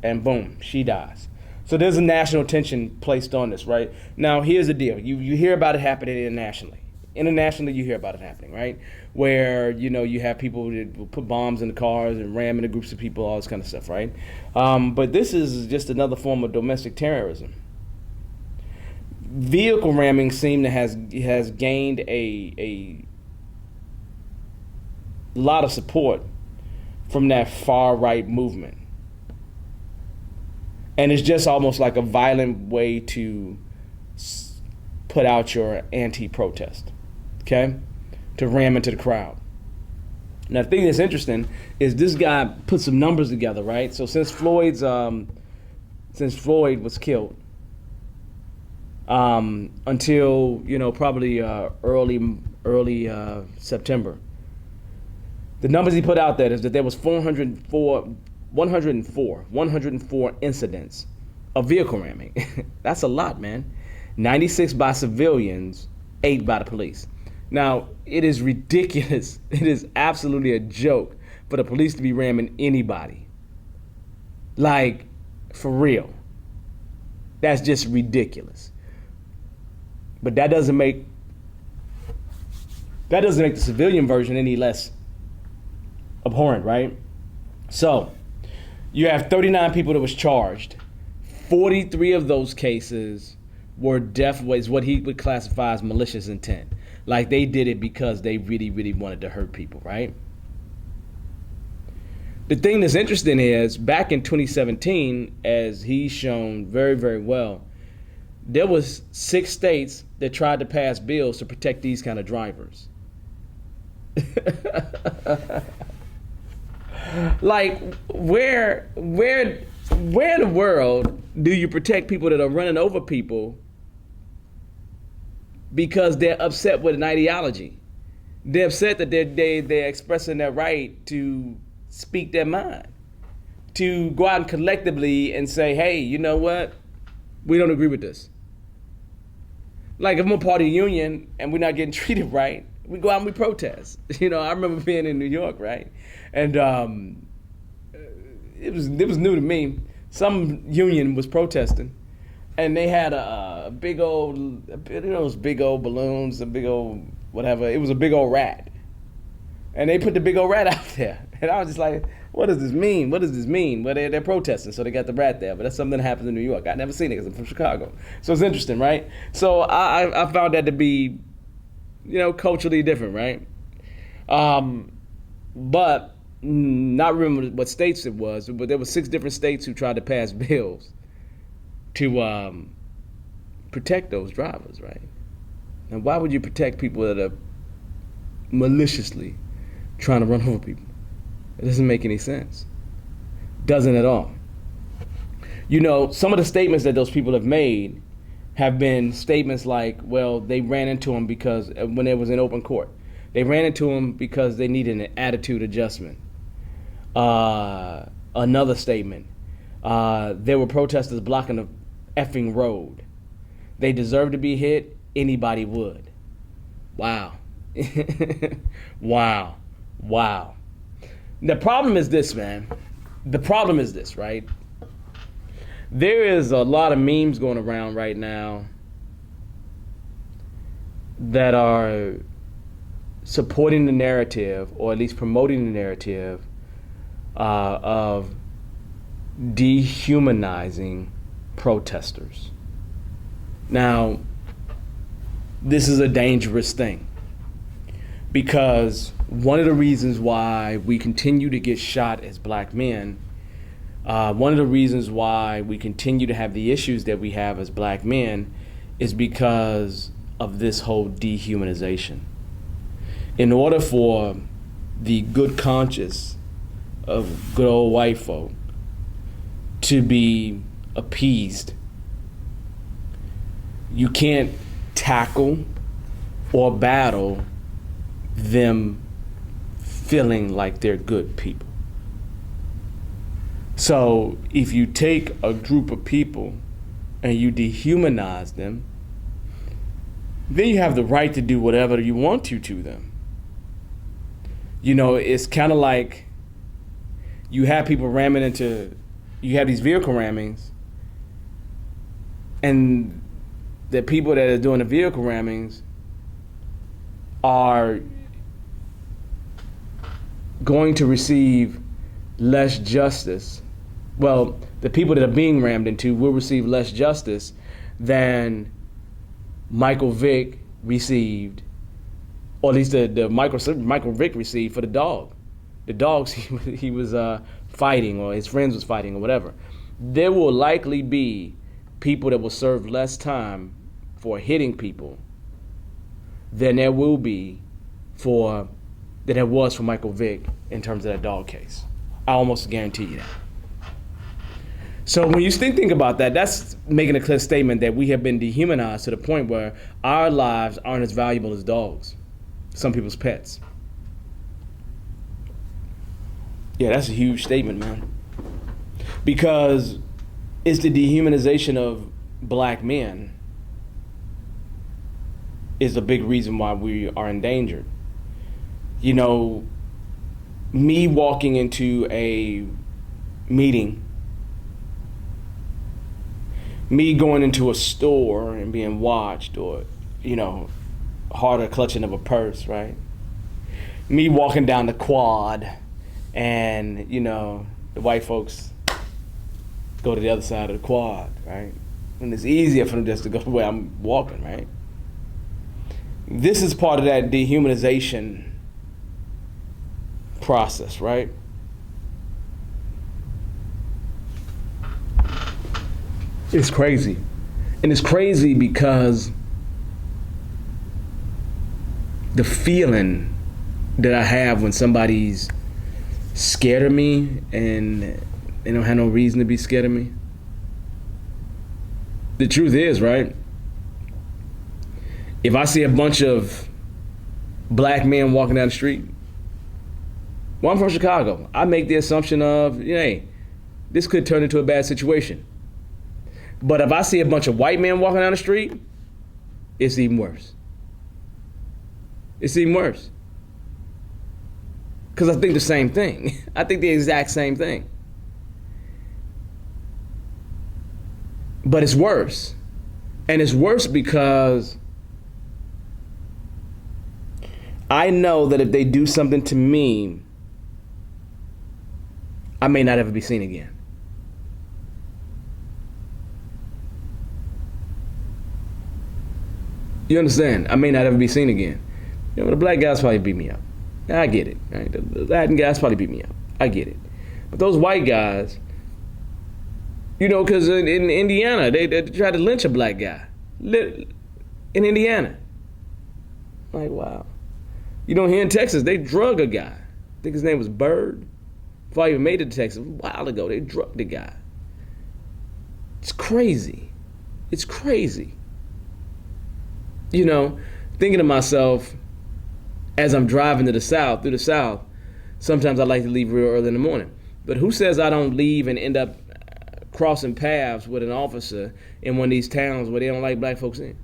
and boom, she dies. So there's a national attention placed on this, right? Now, here's the deal. You hear about it happening internationally. Internationally, you hear about it happening, right? Where, you have people that will put bombs in the cars and ram into groups of people, all this kind of stuff, right? But this is just another form of domestic terrorism. Vehicle ramming has gained a lot of support from that far right movement, and it's just almost like a violent way to put out your anti-protest, okay? To ram into the crowd. Now, the thing that's interesting is this guy put some numbers together, right? So since Floyd was killed, until probably early September, the numbers he put out there is that there was 104 incidents of vehicle ramming. That's a lot, man. 96 by civilians, 8 by the police. Now, it is ridiculous. It is absolutely a joke for the police to be ramming anybody. Like, for real. That's just ridiculous. But that doesn't make the civilian version any less abhorrent, right? So, you have 39 people that was charged. 43 of those cases were is what he would classify as malicious intent. Like, they did it because they really, really wanted to hurt people, right? The thing that's interesting is, back in 2017, as he's shown very, very well, there was 6 states that tried to pass bills to protect these kind of drivers. Like, where in the world do you protect people that are running over people because they're upset with an ideology. They're upset that they're expressing their right to speak their mind, to go out and collectively and say, hey, you know what? We don't agree with this. Like if I'm a part of a union and we're not getting treated right, we go out and we protest. I remember being in New York, right? And it was new to me. Some union was protesting, and they had a big old, those big old balloons, a big old whatever. It was a big old rat, and they put the big old rat out there, and I was just like, what does this mean? What does this mean? Well, they're protesting, so they got the rat there, but that's something that happens in New York. I never seen it because I'm from Chicago, so it's interesting, right? So I found that to be, culturally different, right? But not remember what states it was, but there were 6 different states who tried to pass bills to protect those drivers, right? And why would you protect people that are maliciously trying to run over people? It doesn't make any sense. Doesn't at all. Some of the statements that those people have made have been statements like, well, they ran into him because when it was in open court, they ran into him because they needed an attitude adjustment. Another statement, there were protesters blocking the effing road. They deserve to be hit. Anybody would. Wow. Wow. The problem is this, man. The problem is this, right? There is a lot of memes going around right now that are supporting the narrative, or at least promoting the narrative, of dehumanizing protesters. Now, this is a dangerous thing, because one of the reasons why we continue to get shot as black men, one of the reasons why we continue to have the issues that we have as black men, is because of this whole dehumanization. In order for the good conscience of good old white folk to be appeased, you can't tackle or battle them feeling like they're good people. So if you take a group of people and you dehumanize them, then you have the right to do whatever you want to them. It's kind of like you have people you have these vehicle rammings, and the people that are doing the vehicle rammings are going to receive less justice. Well, the people that are being rammed into will receive less justice than Michael Vick received, or at least the Michael Vick received for the dog. The dogs he was fighting, or his friends was fighting, or whatever. There will likely be people that will serve less time for hitting people than there will be than there was for Michael Vick in terms of that dog case. I almost guarantee you that. So when you think about that, that's making a clear statement that we have been dehumanized to the point where our lives aren't as valuable as dogs, some people's pets. Yeah, that's a huge statement, man. Because it's the dehumanization of black men is a big reason why we are endangered. Me walking into a meeting, me going into a store and being watched, or, harder clutching of a purse, right? Me walking down the quad and, the white folks go to the other side of the quad, right? And it's easier for them just to go where I'm walking, right? This is part of that dehumanization process, right? It's crazy. And it's crazy because the feeling that I have when somebody's scared of me and they don't have no reason to be scared of me. The truth is, right? If I see a bunch of black men walking down the street, well, I'm from Chicago. I make the assumption of, hey, this could turn into a bad situation. But if I see a bunch of white men walking down the street, it's even worse. It's even worse. Because I think the same thing. I think the exact same thing. But it's worse. And it's worse because I know that if they do something to me, I may not ever be seen again. You understand? I may not ever be seen again. The black guys probably beat me up. I get it. Right? The Latin guys probably beat me up. I get it. But those white guys, because in Indiana, they tried to lynch a black guy. In Indiana. Like, wow. Here in Texas, they drug a guy. I think his name was Bird. Before I even made it to Texas, a while ago, they drugged the guy. It's crazy. It's crazy. Thinking to myself, as I'm driving through the South, sometimes I like to leave real early in the morning. But who says I don't leave and end up crossing paths with an officer in one of these towns where they don't like black folks in?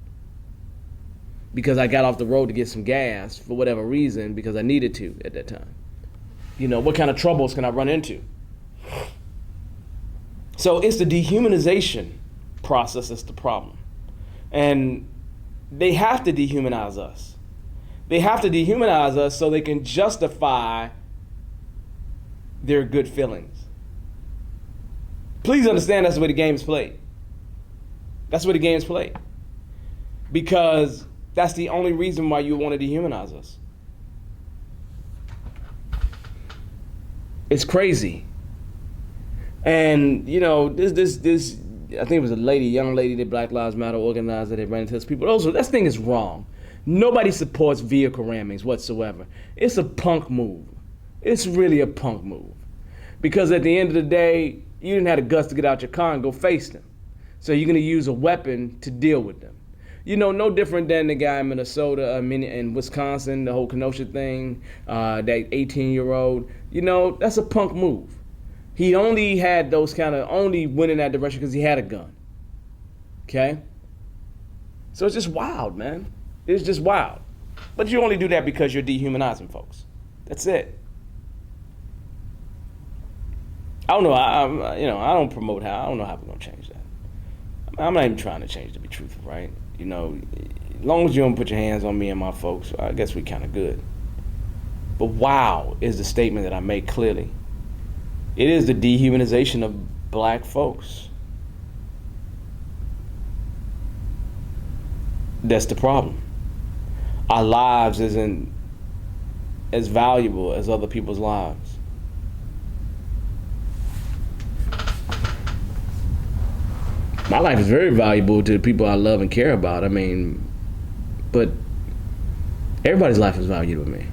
Because I got off the road to get some gas for whatever reason, because I needed to at that time. What kind of troubles can I run into? So it's the dehumanization process that's the problem. And they have to dehumanize us. They have to dehumanize us so they can justify their good feelings. Please understand that's the way the game is played. That's the way the game is played. Because that's the only reason why you want to dehumanize us. It's crazy. And, this I think it was a young lady that Black Lives Matter organized that they ran into those people. That thing is wrong. Nobody supports vehicle rammings whatsoever. It's a punk move. It's really a punk move. Because at the end of the day, you didn't have the guts to get out your car and go face them. So you're going to use a weapon to deal with them. No different than the guy in Minnesota, in Wisconsin, the whole Kenosha thing, that 18-year-old. That's a punk move. He only had only went in that direction because he had a gun. Okay? So it's just wild, man. It's just wild. But you only do that because you're dehumanizing folks. That's it. I don't know. I don't promote how. I don't know how we're going to change that. I'm not even trying to change, to be truthful, right? As long as you don't put your hands on me and my folks, I guess we kind of good. But wow is the statement that I make clearly. It is the dehumanization of black folks. That's the problem. Our lives isn't as valuable as other people's lives. My life is very valuable to the people I love and care about. But everybody's life is valuable to me.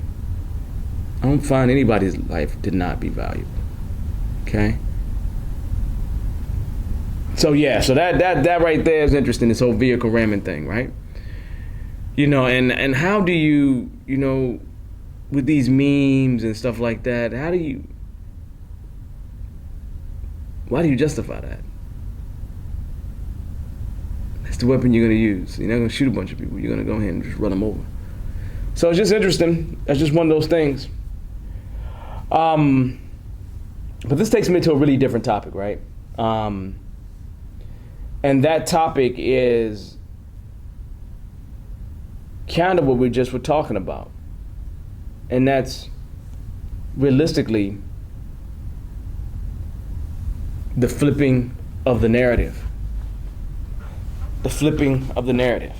I don't find anybody's life to not be valuable. Okay? So that right there is interesting, this whole vehicle ramming thing, right? And how do you, with these memes and stuff like that, why do you justify that? That's the weapon you're going to use. You're not going to shoot a bunch of people. You're going to go ahead and just run them over. So it's just interesting. That's just one of those things. But this takes me to a really different topic, right? And that topic is kind of what we just were talking about. And that's realistically the flipping of the narrative. The flipping of the narrative.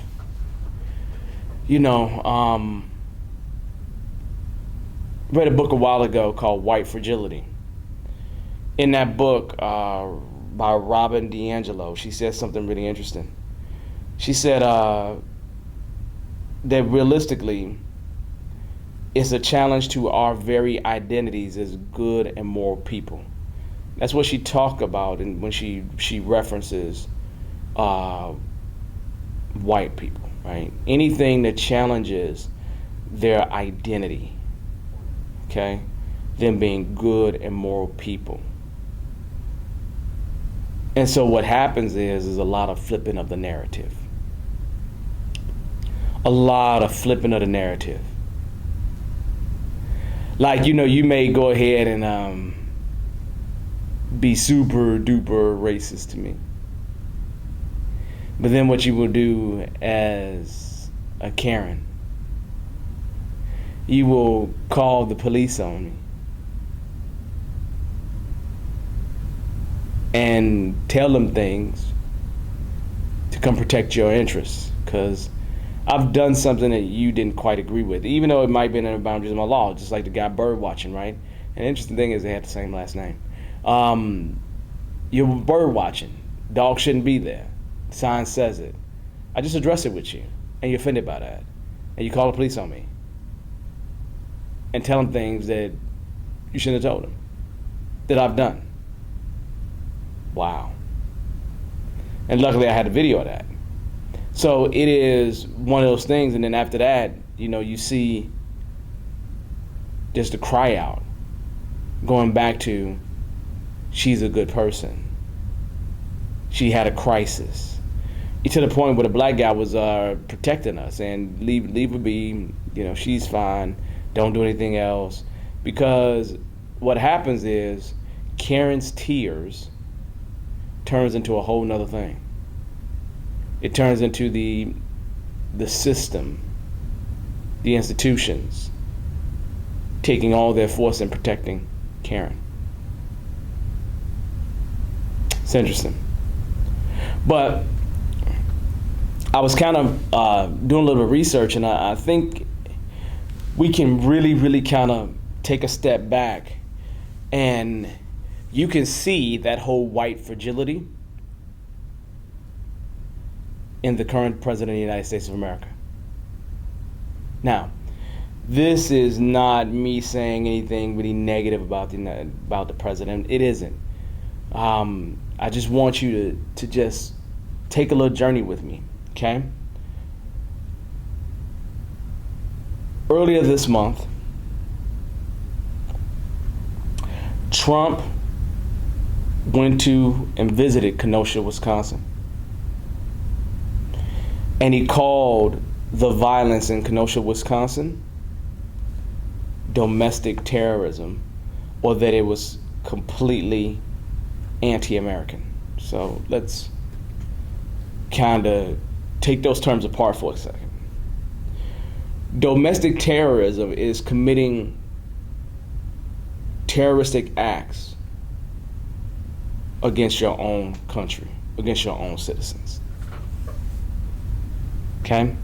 Read a book a while ago called White Fragility. In that book, by Robin DiAngelo, she said something really interesting. She said that realistically, it's a challenge to our very identities as good and moral people. That's what she talked about, and when she references white people, right? Anything that challenges their identity, okay? Them being good and moral people. And so what happens is a lot of flipping of the narrative. A lot of flipping of the narrative. Like, you may go ahead and be super duper racist to me. But then what you will do as a Karen, you will call the police on me and tell them things to come protect your interests, because I've done something that you didn't quite agree with, even though it might be in the boundaries of my law, just like the guy bird watching, right? And the interesting thing is they had the same last name. You're bird watching. Dog shouldn't be there. Sign says it. I just address it with you, and you're offended by that. And you call the police on me and tell them things that you shouldn't have told them, that I've done. Wow. And luckily I had a video of that. So it is one of those things, and then after that, you see just the cry out going back to, she's a good person. She had a crisis. To the point where the black guy was protecting us and leave her be, she's fine, don't do anything else. Because what happens is Karen's tears turns into a whole nother thing. It turns into the system, the institutions, taking all their force and protecting Karen. It's interesting. But I was kind of doing a little bit of research, and I think we can really, really kind of take a step back, and you can see that whole white fragility in the current president of the United States of America. Now, this is not me saying anything really negative about the president. It isn't. I just want you to just take a little journey with me, okay? Earlier this month, Trump went to and visited Kenosha, Wisconsin. And he called the violence in Kenosha, Wisconsin, domestic terrorism, or that it was completely anti-American. So let's kind of take those terms apart for a second. Domestic terrorism is committing terroristic acts against your own country, against your own citizens. Okay?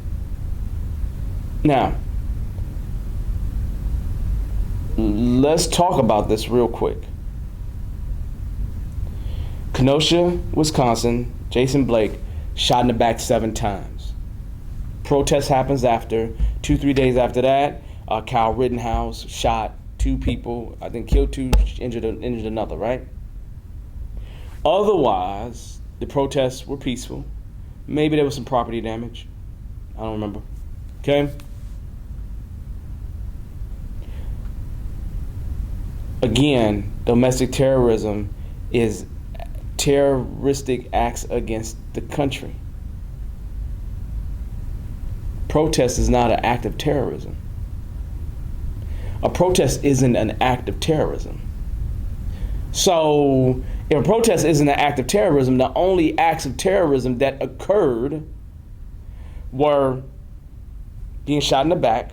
Now, let's talk about this real quick. Kenosha, Wisconsin, Jason Blake shot in the back 7 times. Protest happens after, 2-3 days after that. Kyle Rittenhouse shot 2 people, I think killed 2, injured another, right? Otherwise, the protests were peaceful. Maybe there was some property damage. I don't remember. Okay? Again, domestic terrorism is terroristic acts against the country. Protest is not an act of terrorism. A protest isn't an act of terrorism. So, if a protest isn't an act of terrorism, the only acts of terrorism that occurred were being shot in the back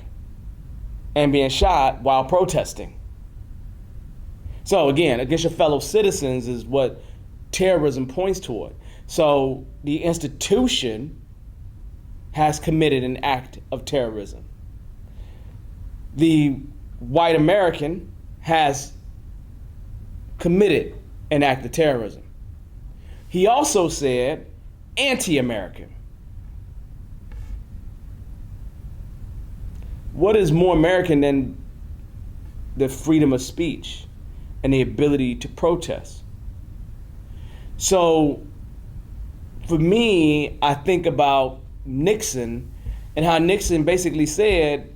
and being shot while protesting. So again, against your fellow citizens is what terrorism points toward. So the institution has committed an act of terrorism. The white American has committed an act of terrorism. He also said anti-American. What is more American than the freedom of speech and the ability to protest? So for me, I think about Nixon and how Nixon basically said,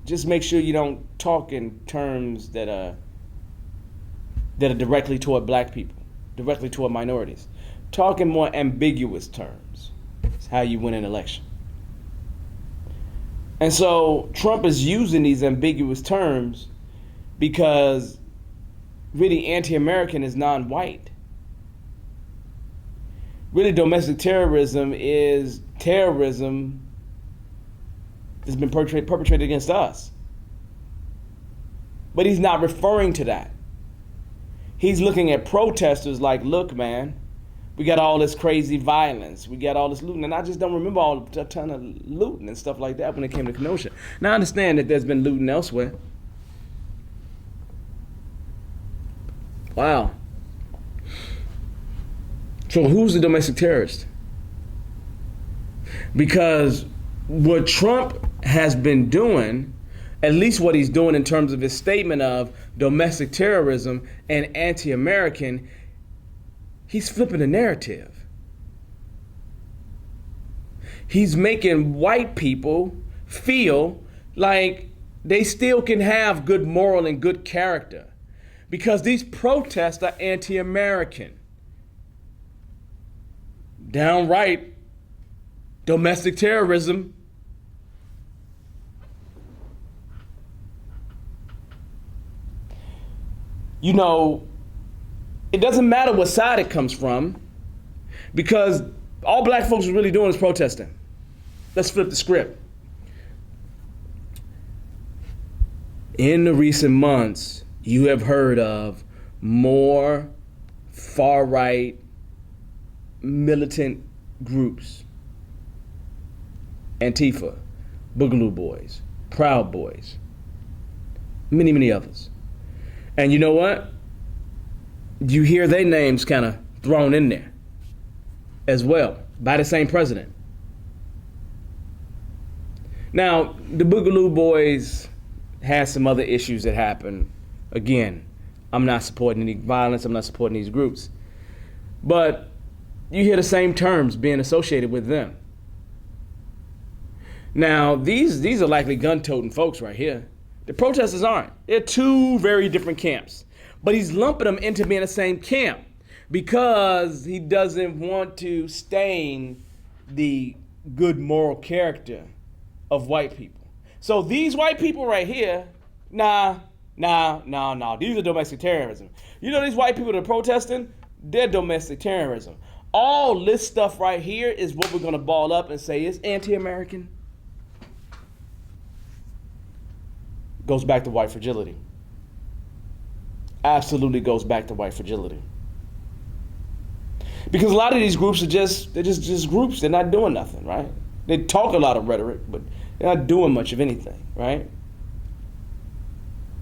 just make sure you don't talk in terms that are directly toward black people, directly toward minorities. Talk in more ambiguous terms. It's how you win an election. And so Trump is using these ambiguous terms because really anti-American is non-white. Really domestic terrorism is terrorism that's been perpetrated against us. But he's not referring to that. He's looking at protesters like, look, man, we got all this crazy violence. We got all this looting. And I just don't remember a ton of looting and stuff like that when it came to Kenosha. Now, I understand that there's been looting elsewhere. Wow. So who's the domestic terrorist? Because what Trump has been doing, at least what he's doing in terms of his statement of domestic terrorism and anti-American, he's flipping the narrative. He's making white people feel like they still can have good moral and good character because these protests are anti-American. Downright domestic terrorism. You know, it doesn't matter what side it comes from because all black folks are really doing is protesting. Let's flip the script. In the recent months, you have heard of more far-right militant groups. Antifa, Boogaloo Boys, Proud Boys, many, many others. And you know what? You hear their names kind of thrown in there as well by the same president. Now, the Boogaloo Boys has some other issues that happen. Again, I'm not supporting any violence. I'm not supporting these groups. But you hear the same terms being associated with them. Now, these are likely gun-toting folks right here. The protesters aren't. They're two very different camps. But he's lumping them into being the same camp because he doesn't want to stain the good moral character of white people. So these white people right here, nah, these are domestic terrorism. You know these white people that are protesting? They're domestic terrorism. All this stuff right here is what we're going to ball up and say is anti-American. Goes back to white fragility. Absolutely goes back to white fragility. Because a lot of these groups are just groups. They're not doing nothing, right? They talk a lot of rhetoric, but they're not doing much of anything, right?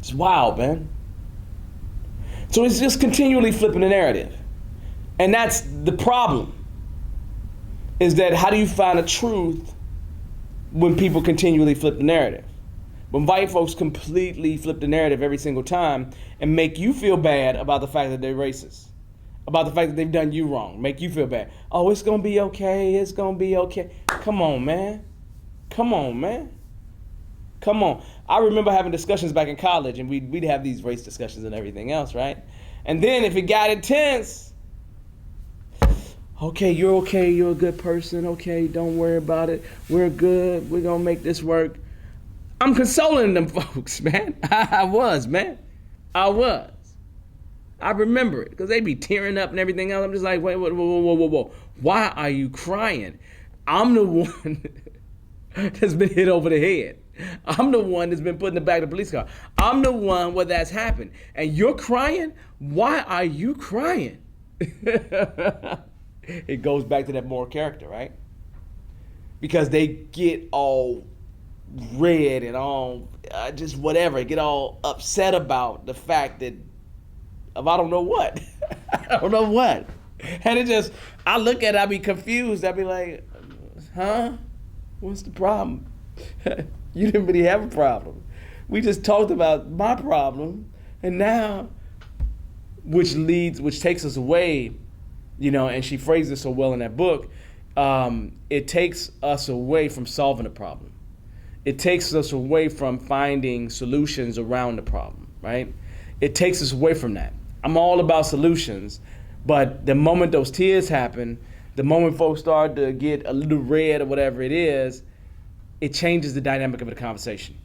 It's wild, man. So it's just continually flipping the narrative. And that's the problem. Is that how do you find a truth when people continually flip the narrative? When white folks completely flip the narrative every single time and make you feel bad about the fact that they're racist, about the fact that they've done you wrong, make you feel bad. Oh, it's going to be okay. It's going to be okay. Come on, man. Come on, man. Come on. I remember having discussions back in college, and we'd have these race discussions and everything else, right? And then if it got intense, okay, you're a good person. Okay, don't worry about it. We're good. We're going to make this work. I'm consoling them folks, man. I was. I remember it because they be tearing up and everything else. I'm just like, wait, whoa. Why are you crying? I'm the one that's been hit over the head. I'm the one that's been put in the back of the police car. I'm the one where that's happened. And you're crying? Why are you crying? It goes back to that moral character, right? Because they get all red and all just whatever, get all upset about the fact that of I don't know what. I don't know what. And it just, I look at it, I be confused. I be like, huh? What's the problem? You didn't really have a problem. We just talked about my problem, and now, which takes us away, and she phrases it so well in that book, it takes us away from solving the problem. It takes us away from finding solutions around the problem, right? It takes us away from that. I'm all about solutions, but the moment those tears happen, the moment folks start to get a little red or whatever it is, it changes the dynamic of the conversation,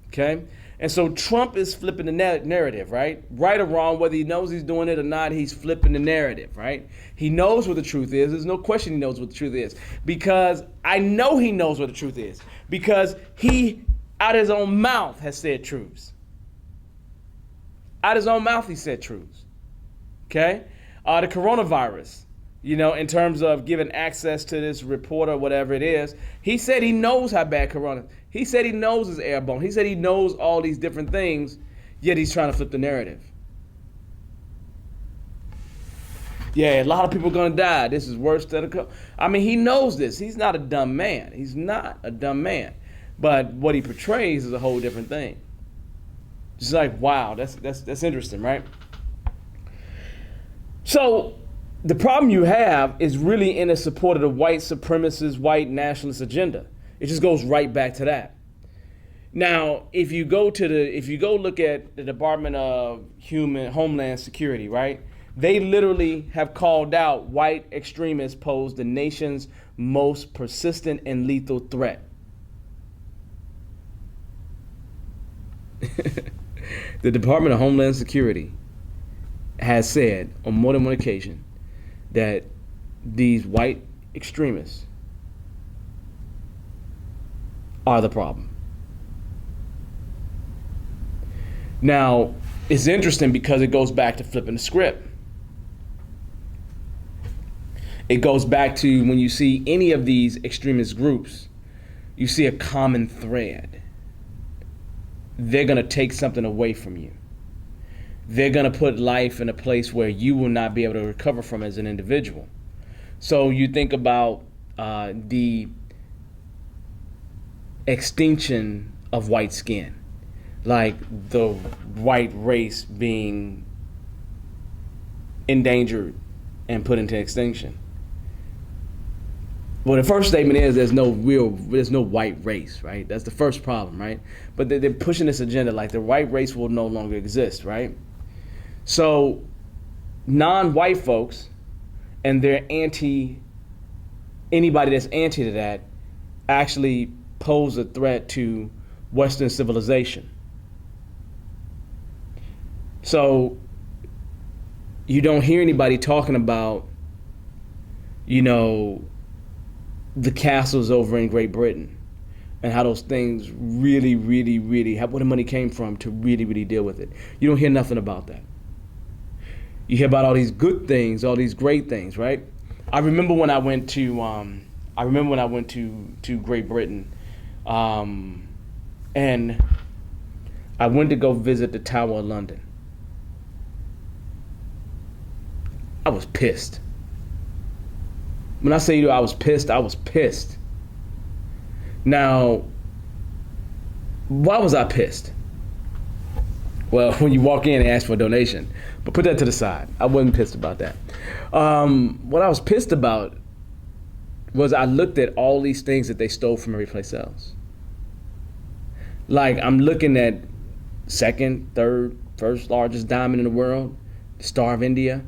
okay? And so Trump is flipping the narrative, right? Right or wrong, whether he knows he's doing it or not, he's flipping the narrative, right? He knows what the truth is. There's no question he knows what the truth is. Because I know he knows what the truth is. Because he, out of his own mouth, has said truths. Out of his own mouth, he said truths. Okay? The coronavirus, in terms of giving access to this report or whatever it is, he said he knows how bad corona. He said he knows it's airborne. He said he knows all these different things, yet he's trying to flip the narrative. Yeah, a lot of people are going to die. This is worse than he knows this. He's not a dumb man. He's not a dumb man. But what he portrays is a whole different thing. Just like, wow, that's interesting, right? So the problem you have is really in the support of the white supremacist, white nationalist agenda. It just goes right back to that. Now, if you go look at the Department of Homeland Security, right? They literally have called out white extremists pose the nation's most persistent and lethal threat. The Department of Homeland Security has said on more than one occasion that these white extremists are the problem. Now, it's interesting because it goes back to flipping the script. It goes back to when you see any of these extremist groups, you see a common thread. They're going to take something away from you. They're going to put life in a place where you will not be able to recover from as an individual. So you think about the extinction of white skin, like the white race being endangered and put into extinction. Well, the first statement is there's no white race, right? That's the first problem, right? But they're pushing this agenda like the white race will no longer exist, right? So non-white folks and they're anybody that's anti to that actually pose a threat to Western civilization. So you don't hear anybody talking about, the castles over in Great Britain and how those things really, really, really, where the money came from to really, really deal with it. You don't hear nothing about that. You hear about all these good things, all these great things, right? I remember when I went to Great Britain, and I went to go visit the Tower of London. I was pissed. When I say to you I was pissed. Now, why was I pissed? Well, when you walk in and ask for a donation, but put that to the side. I wasn't pissed about that. What I was pissed about was I looked at all these things that they stole from every place else. Like, I'm looking at second, third, first largest diamond in the world, the Star of India,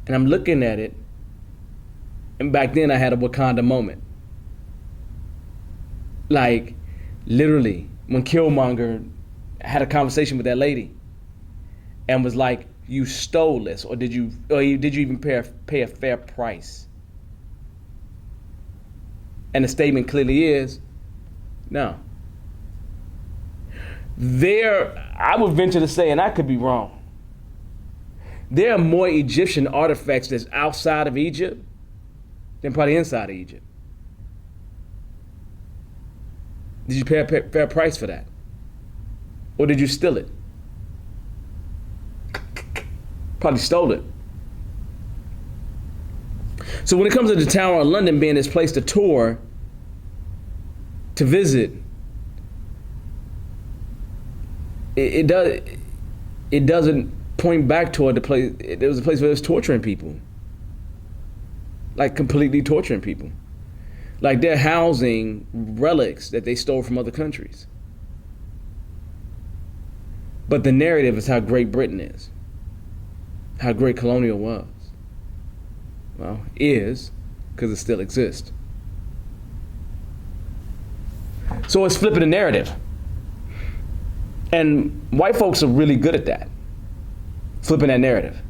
and I'm looking at it. And back then I had a Wakanda moment. Like, literally, when Killmonger had a conversation with that lady and was like, you stole this, or did you even pay a fair price? And the statement clearly is, no. I would venture to say, and I could be wrong, there are more Egyptian artifacts that's outside of Egypt than probably inside of Egypt. Did you pay a fair price for that? Or did you steal it? Probably stole it. So when it comes to the Tower of London being this place to tour, to visit, it doesn't point back toward the place. It was a place where it was torturing people. like completely torturing people. Like they're housing relics that they stole from other countries. But the narrative is how great Britain is, how great colonial was. Well, is, because it still exists. So it's flipping the narrative. And white folks are really good at that. Flipping that narrative.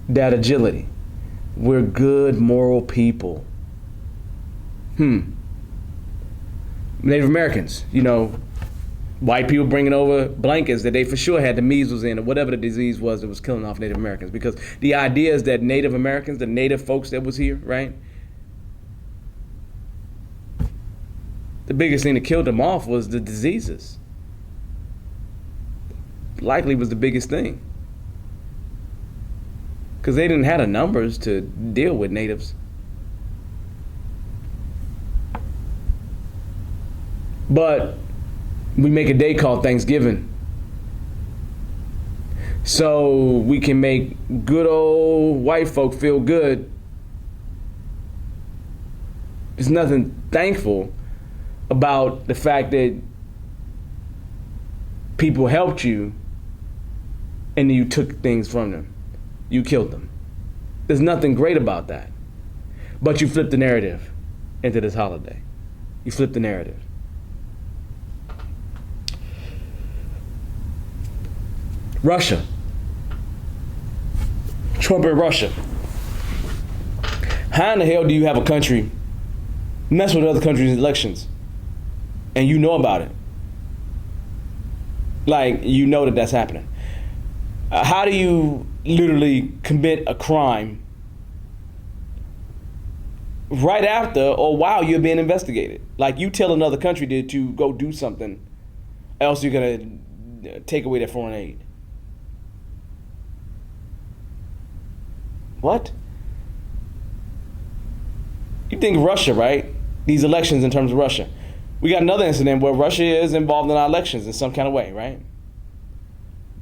That agility. We're good, moral people. Native Americans, white people bringing over blankets that they for sure had the measles in or whatever the disease was that was killing off Native Americans. Because the idea is that Native Americans, the native folks that was here, right? The biggest thing that killed them off was the diseases. Likely was the biggest thing. Because they didn't have the numbers to deal with natives. But we make a day called Thanksgiving. So we can make good old white folk feel good. There's nothing thankful about the fact that people helped you and then you took things from them. You killed them. There's nothing great about that. But you flip the narrative into this holiday. You flip the narrative. Russia. Trump and Russia. How in the hell do you have a country mess with other countries' elections and you know about it? Like, you know that that's happening. How do you literally commit a crime right after or while you're being investigated? Like, you tell another country to go do something, else you're going to take away their foreign aid. What? You think Russia, right? These elections in terms of Russia. We got another incident where Russia is involved in our elections in some kind of way, right?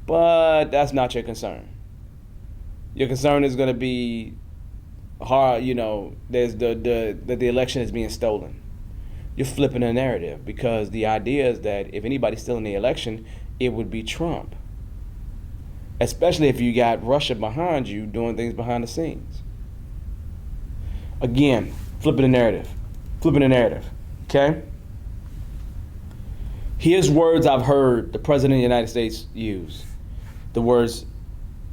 But that's not your concern. Your concern is going to be hard, there's that the election is being stolen. You're flipping the narrative because the idea is that if anybody's stealing the election, it would be Trump. Especially if you got Russia behind you doing things behind the scenes. Again, flipping the narrative. Flipping the narrative. Okay? Here's words I've heard the President of the United States use. The words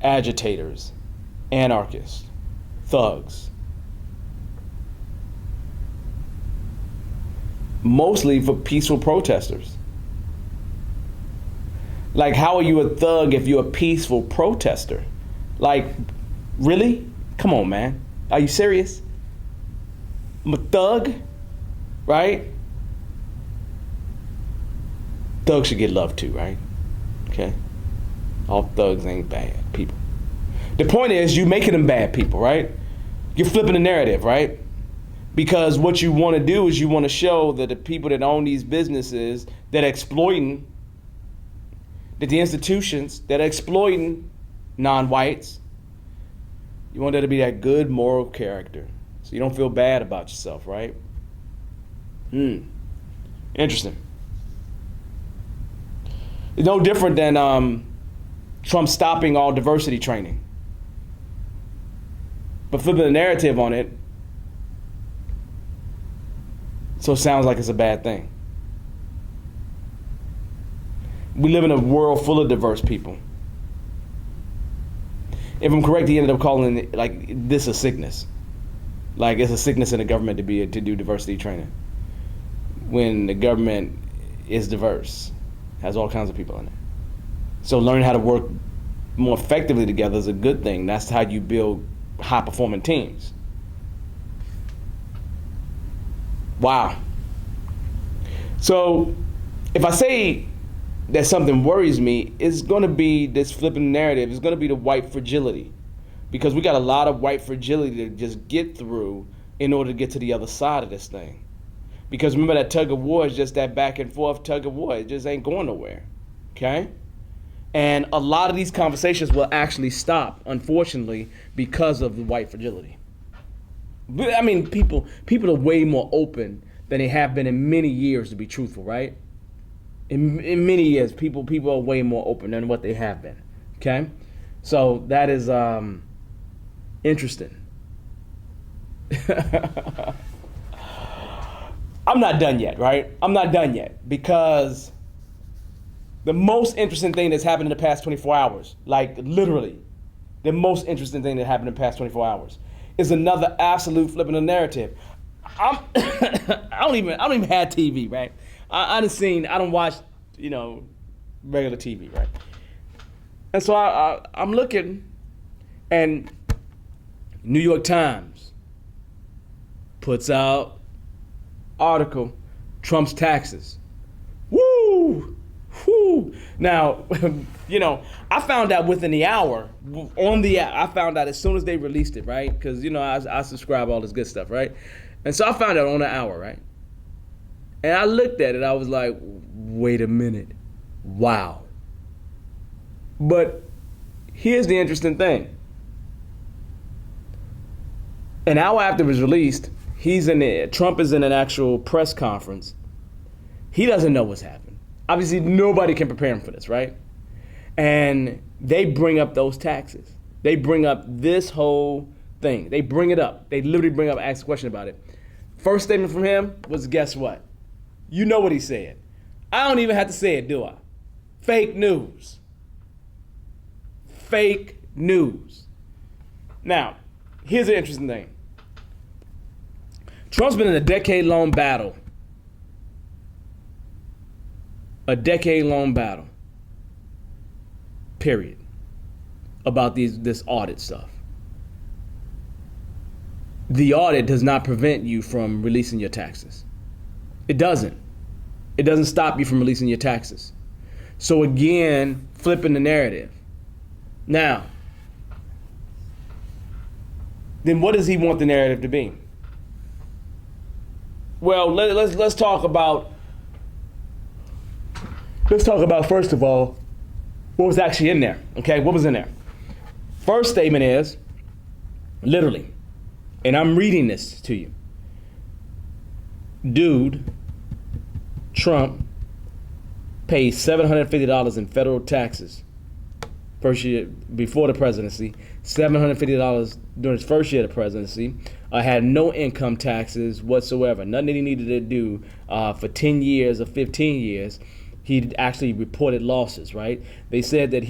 agitators, anarchists, thugs. Mostly for peaceful protesters. Like, how are you a thug if you're a peaceful protester? Like, really? Come on, man. Are you serious? I'm a thug, right? Thugs should get love too, right? Okay? All thugs ain't bad people. The point is, you making them bad people, right? You're flipping the narrative, right? Because what you want to do is you want to show that the people that own these businesses that are exploiting, that the institutions that are exploiting non-whites, you want there to be that good moral character. So you don't feel bad about yourself, right? Interesting. It's no different than Trump stopping all diversity training. But flipping the narrative on it, so it sounds like it's a bad thing. We live in a world full of diverse people. If I'm correct, he ended up calling it, this a sickness. Like, it's a sickness in the government to do diversity training. When the government is diverse, has all kinds of people in it. So learning how to work more effectively together is a good thing. That's how you build high-performing teams. Wow. So if I say that something worries me, it's going to be this flipping narrative. It's going to be the white fragility. Because we got a lot of white fragility to just get through in order to get to the other side of this thing. Because remember, that tug of war is just that back and forth tug of war. It just ain't going nowhere. Okay? And a lot of these conversations will actually stop, unfortunately, because of the white fragility. But, I mean, people are way more open than they have been in many years, to be truthful, right? In many years, people are way more open than what they have been. Okay, so that is interesting. I'm not done yet, right? I'm not done yet, because the most interesting thing that's happened in the past 24 hours, like literally, the most interesting thing that happened in the past 24 hours, is another absolute flipping the narrative. I don't even have TV, right? I don't watch, regular TV, right? And so I'm looking, and New York Times puts out article, Trump's taxes. Woo! Woo! Now, I found out within the hour on the app. I found out as soon as they released it, right? Because, I subscribe all this good stuff, right? And so I found out on the hour, right? And I looked at it. I was like, wait a minute. Wow. But here's the interesting thing. An hour after it was released, Trump is in an actual press conference. He doesn't know what's happened. Obviously, nobody can prepare him for this, right? And they bring up those taxes. They bring up this whole thing. They bring it up. They literally bring up, ask a question about it. First statement from him was, guess what? You know what he said. I don't even have to say it, do I? Fake news. Fake news. Now, here's the interesting thing. Trump's been in a decade-long battle. A decade-long battle. Period. About this audit stuff. The audit does not prevent you from releasing your taxes. It doesn't. It doesn't stop you from releasing your taxes. So again, flipping the narrative. Now, then what does he want the narrative to be? Well, let's talk about first of all what was actually in there. Okay, what was in there? First statement is literally, and I'm reading this to you. Dude, Trump paid $750 in federal taxes first year before the presidency, $750 during his first year of the presidency, had no income taxes whatsoever, nothing that he needed to do for 10 years or 15 years. He actually reported losses, right? They said that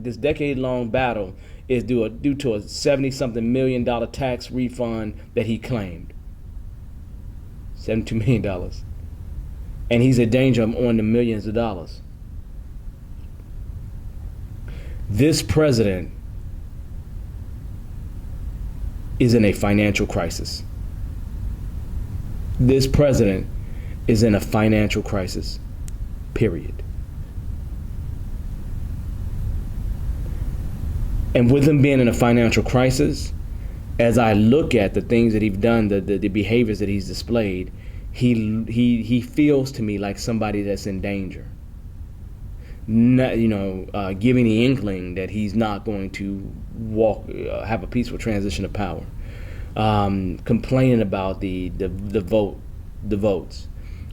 this decade-long battle is due to a $70-something million tax refund that he claimed. $72 million. And he's in danger of owing the millions of dollars. This president is in a financial crisis. This president is in a financial crisis, period. And with him being in a financial crisis, as I look at the things that he's done, the behaviors that he's displayed, he feels to me like somebody that's in danger. Not, giving the inkling that he's not going to have a peaceful transition of power. Complaining about the votes.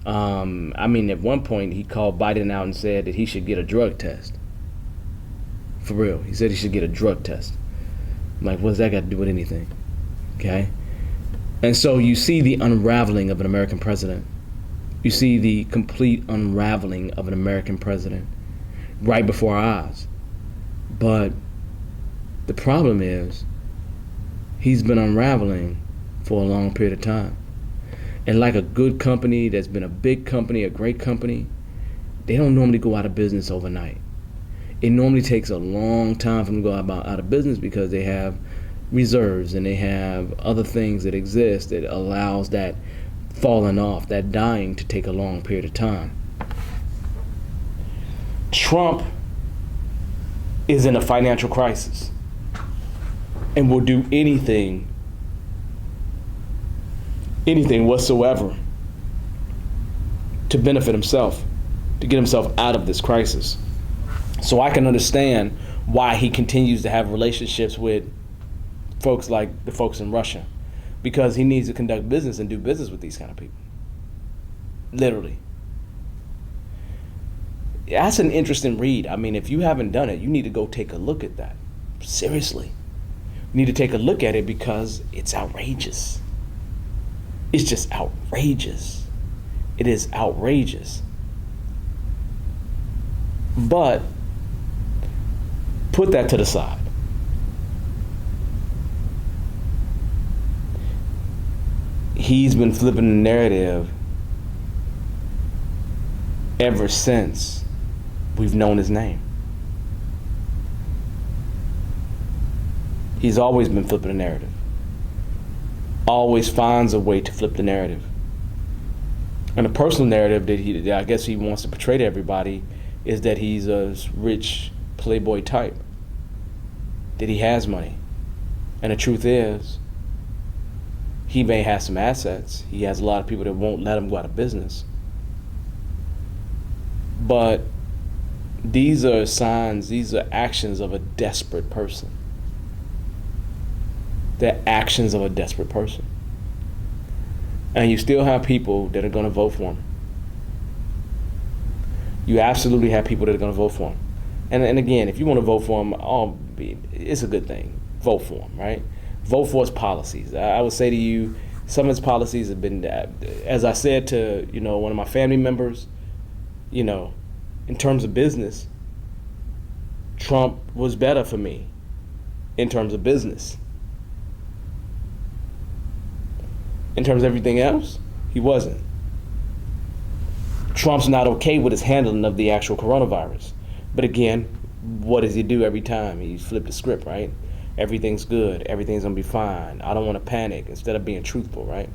At one point he called Biden out and said that he should get a drug test. For real, he said he should get a drug test. I'm like, what's that got to do with anything? Okay. And so you see the unraveling of an American president. You see the complete unraveling of an American president right before our eyes. But the problem is he's been unraveling for a long period of time. And like a good company that's been a big company, a great company, they don't normally go out of business overnight. It normally takes a long time for them to go out of business because they have reserves and they have other things that exist that allows that falling off, that dying to take a long period of time. Trump is in a financial crisis and will do anything whatsoever to benefit himself, to get himself out of this crisis. So I can understand why he continues to have relationships with folks like the folks in Russia, because he needs to conduct business and do business with these kind of people. Literally. That's an interesting read. I mean, if you haven't done it, you need to go take a look at that. Seriously. You need to take a look at it because it's outrageous. It's just outrageous. It is outrageous. But put that to the side. He's been flipping the narrative ever since we've known his name. He's always been flipping the narrative. Always finds a way to flip the narrative. And the personal narrative that I guess he wants to portray to everybody is that he's a rich playboy type, that he has money. And the truth is, he may have some assets. He has a lot of people that won't let him go out of business. But these are signs, these are actions of a desperate person. They're actions of a desperate person. And you still have people that are going to vote for him. You absolutely have people that are going to vote for him. And again, if you want to vote for him, it's a good thing. Vote for him, right? Vote for his policies. I would say to you, some of his policies have been, as I said to one of my family members, in terms of business, Trump was better for me in terms of business. In terms of everything else, he wasn't. Trump's not okay with his handling of the actual coronavirus. But again, what does he do every time? He flipped the script, right? Everything's good. Everything's going to be fine. I don't want to panic, instead of being truthful, right?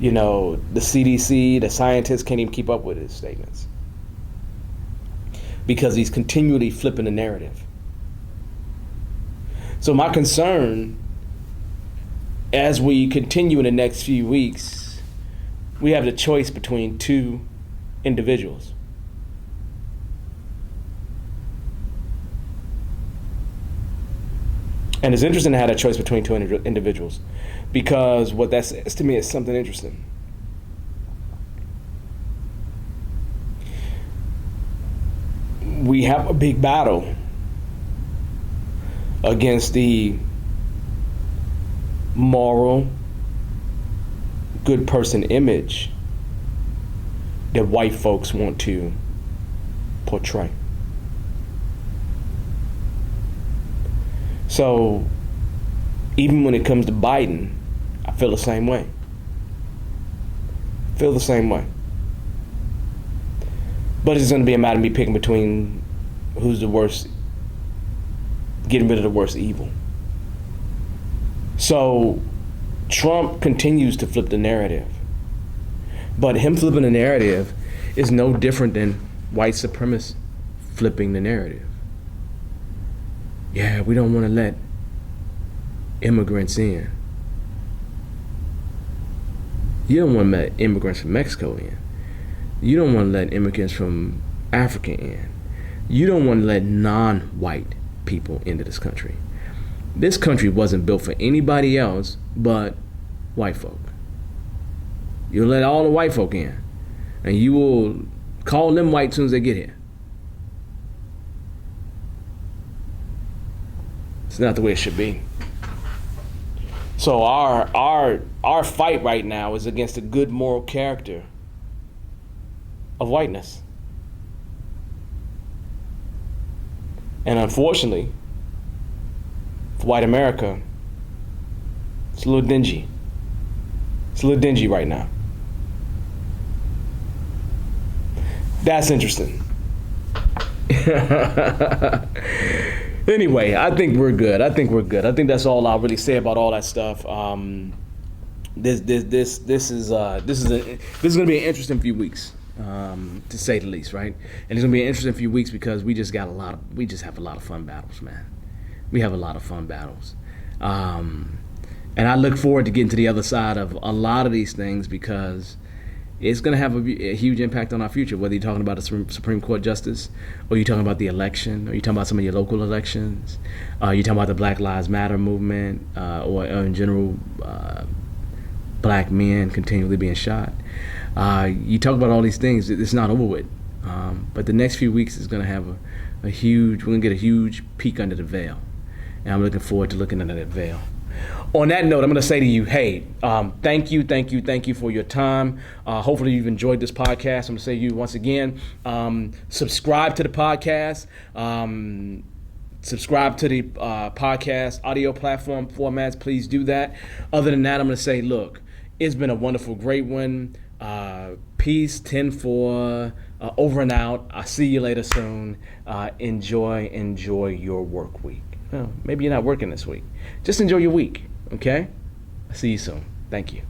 The CDC, the scientists can't even keep up with his statements because he's continually flipping the narrative. So my concern, as we continue in the next few weeks, we have the choice between two individuals. And it's interesting to have a choice between two individuals, because what that says to me is something interesting. We have a big battle against the moral, good person image that white folks want to portray. So even when it comes to Biden, I feel the same way. But it's going to be a matter of me picking between who's the worst, getting rid of the worst evil. So Trump continues to flip the narrative. But him flipping the narrative is no different than white supremacists flipping the narrative. Yeah, we don't want to let immigrants in. You don't want to let immigrants from Mexico in. You don't want to let immigrants from Africa in. You don't want to let non-white people into this country. This country wasn't built for anybody else but white folk. You'll let all the white folk in, and you will call them white as soon as they get here. It's not the way it should be. So our fight right now is against the good moral character of whiteness. And unfortunately, for white America, it's a little dingy. It's a little dingy right now. That's interesting. Anyway, I think we're good. I think that's all I'll really say about all that stuff. This is going to be an interesting few weeks, to say the least, right? And it's going to be an interesting few weeks because we just have a lot of fun battles, man. We have a lot of fun battles, and I look forward to getting to the other side of a lot of these things because, it's going to have a huge impact on our future, whether you're talking about a Supreme Court justice, or you're talking about the election, or you're talking about some of your local elections, you're talking about the Black Lives Matter movement, or in general, black men continually being shot. You talk about all these things, it's not over with. But the next few weeks is going to have we're going to get a huge peek under the veil. And I'm looking forward to looking under that veil. On that note, I'm going to say to you, hey, thank you for your time. Hopefully you've enjoyed this podcast. I'm going to say to you once again, subscribe to the podcast. Subscribe to the podcast audio platform formats. Please do that. Other than that, I'm going to say, look, it's been a wonderful, great one. Peace, 10-4, over and out. I'll see you later soon. Enjoy your work week. Well, maybe you're not working this week. Just enjoy your week, okay? I'll see you soon. Thank you.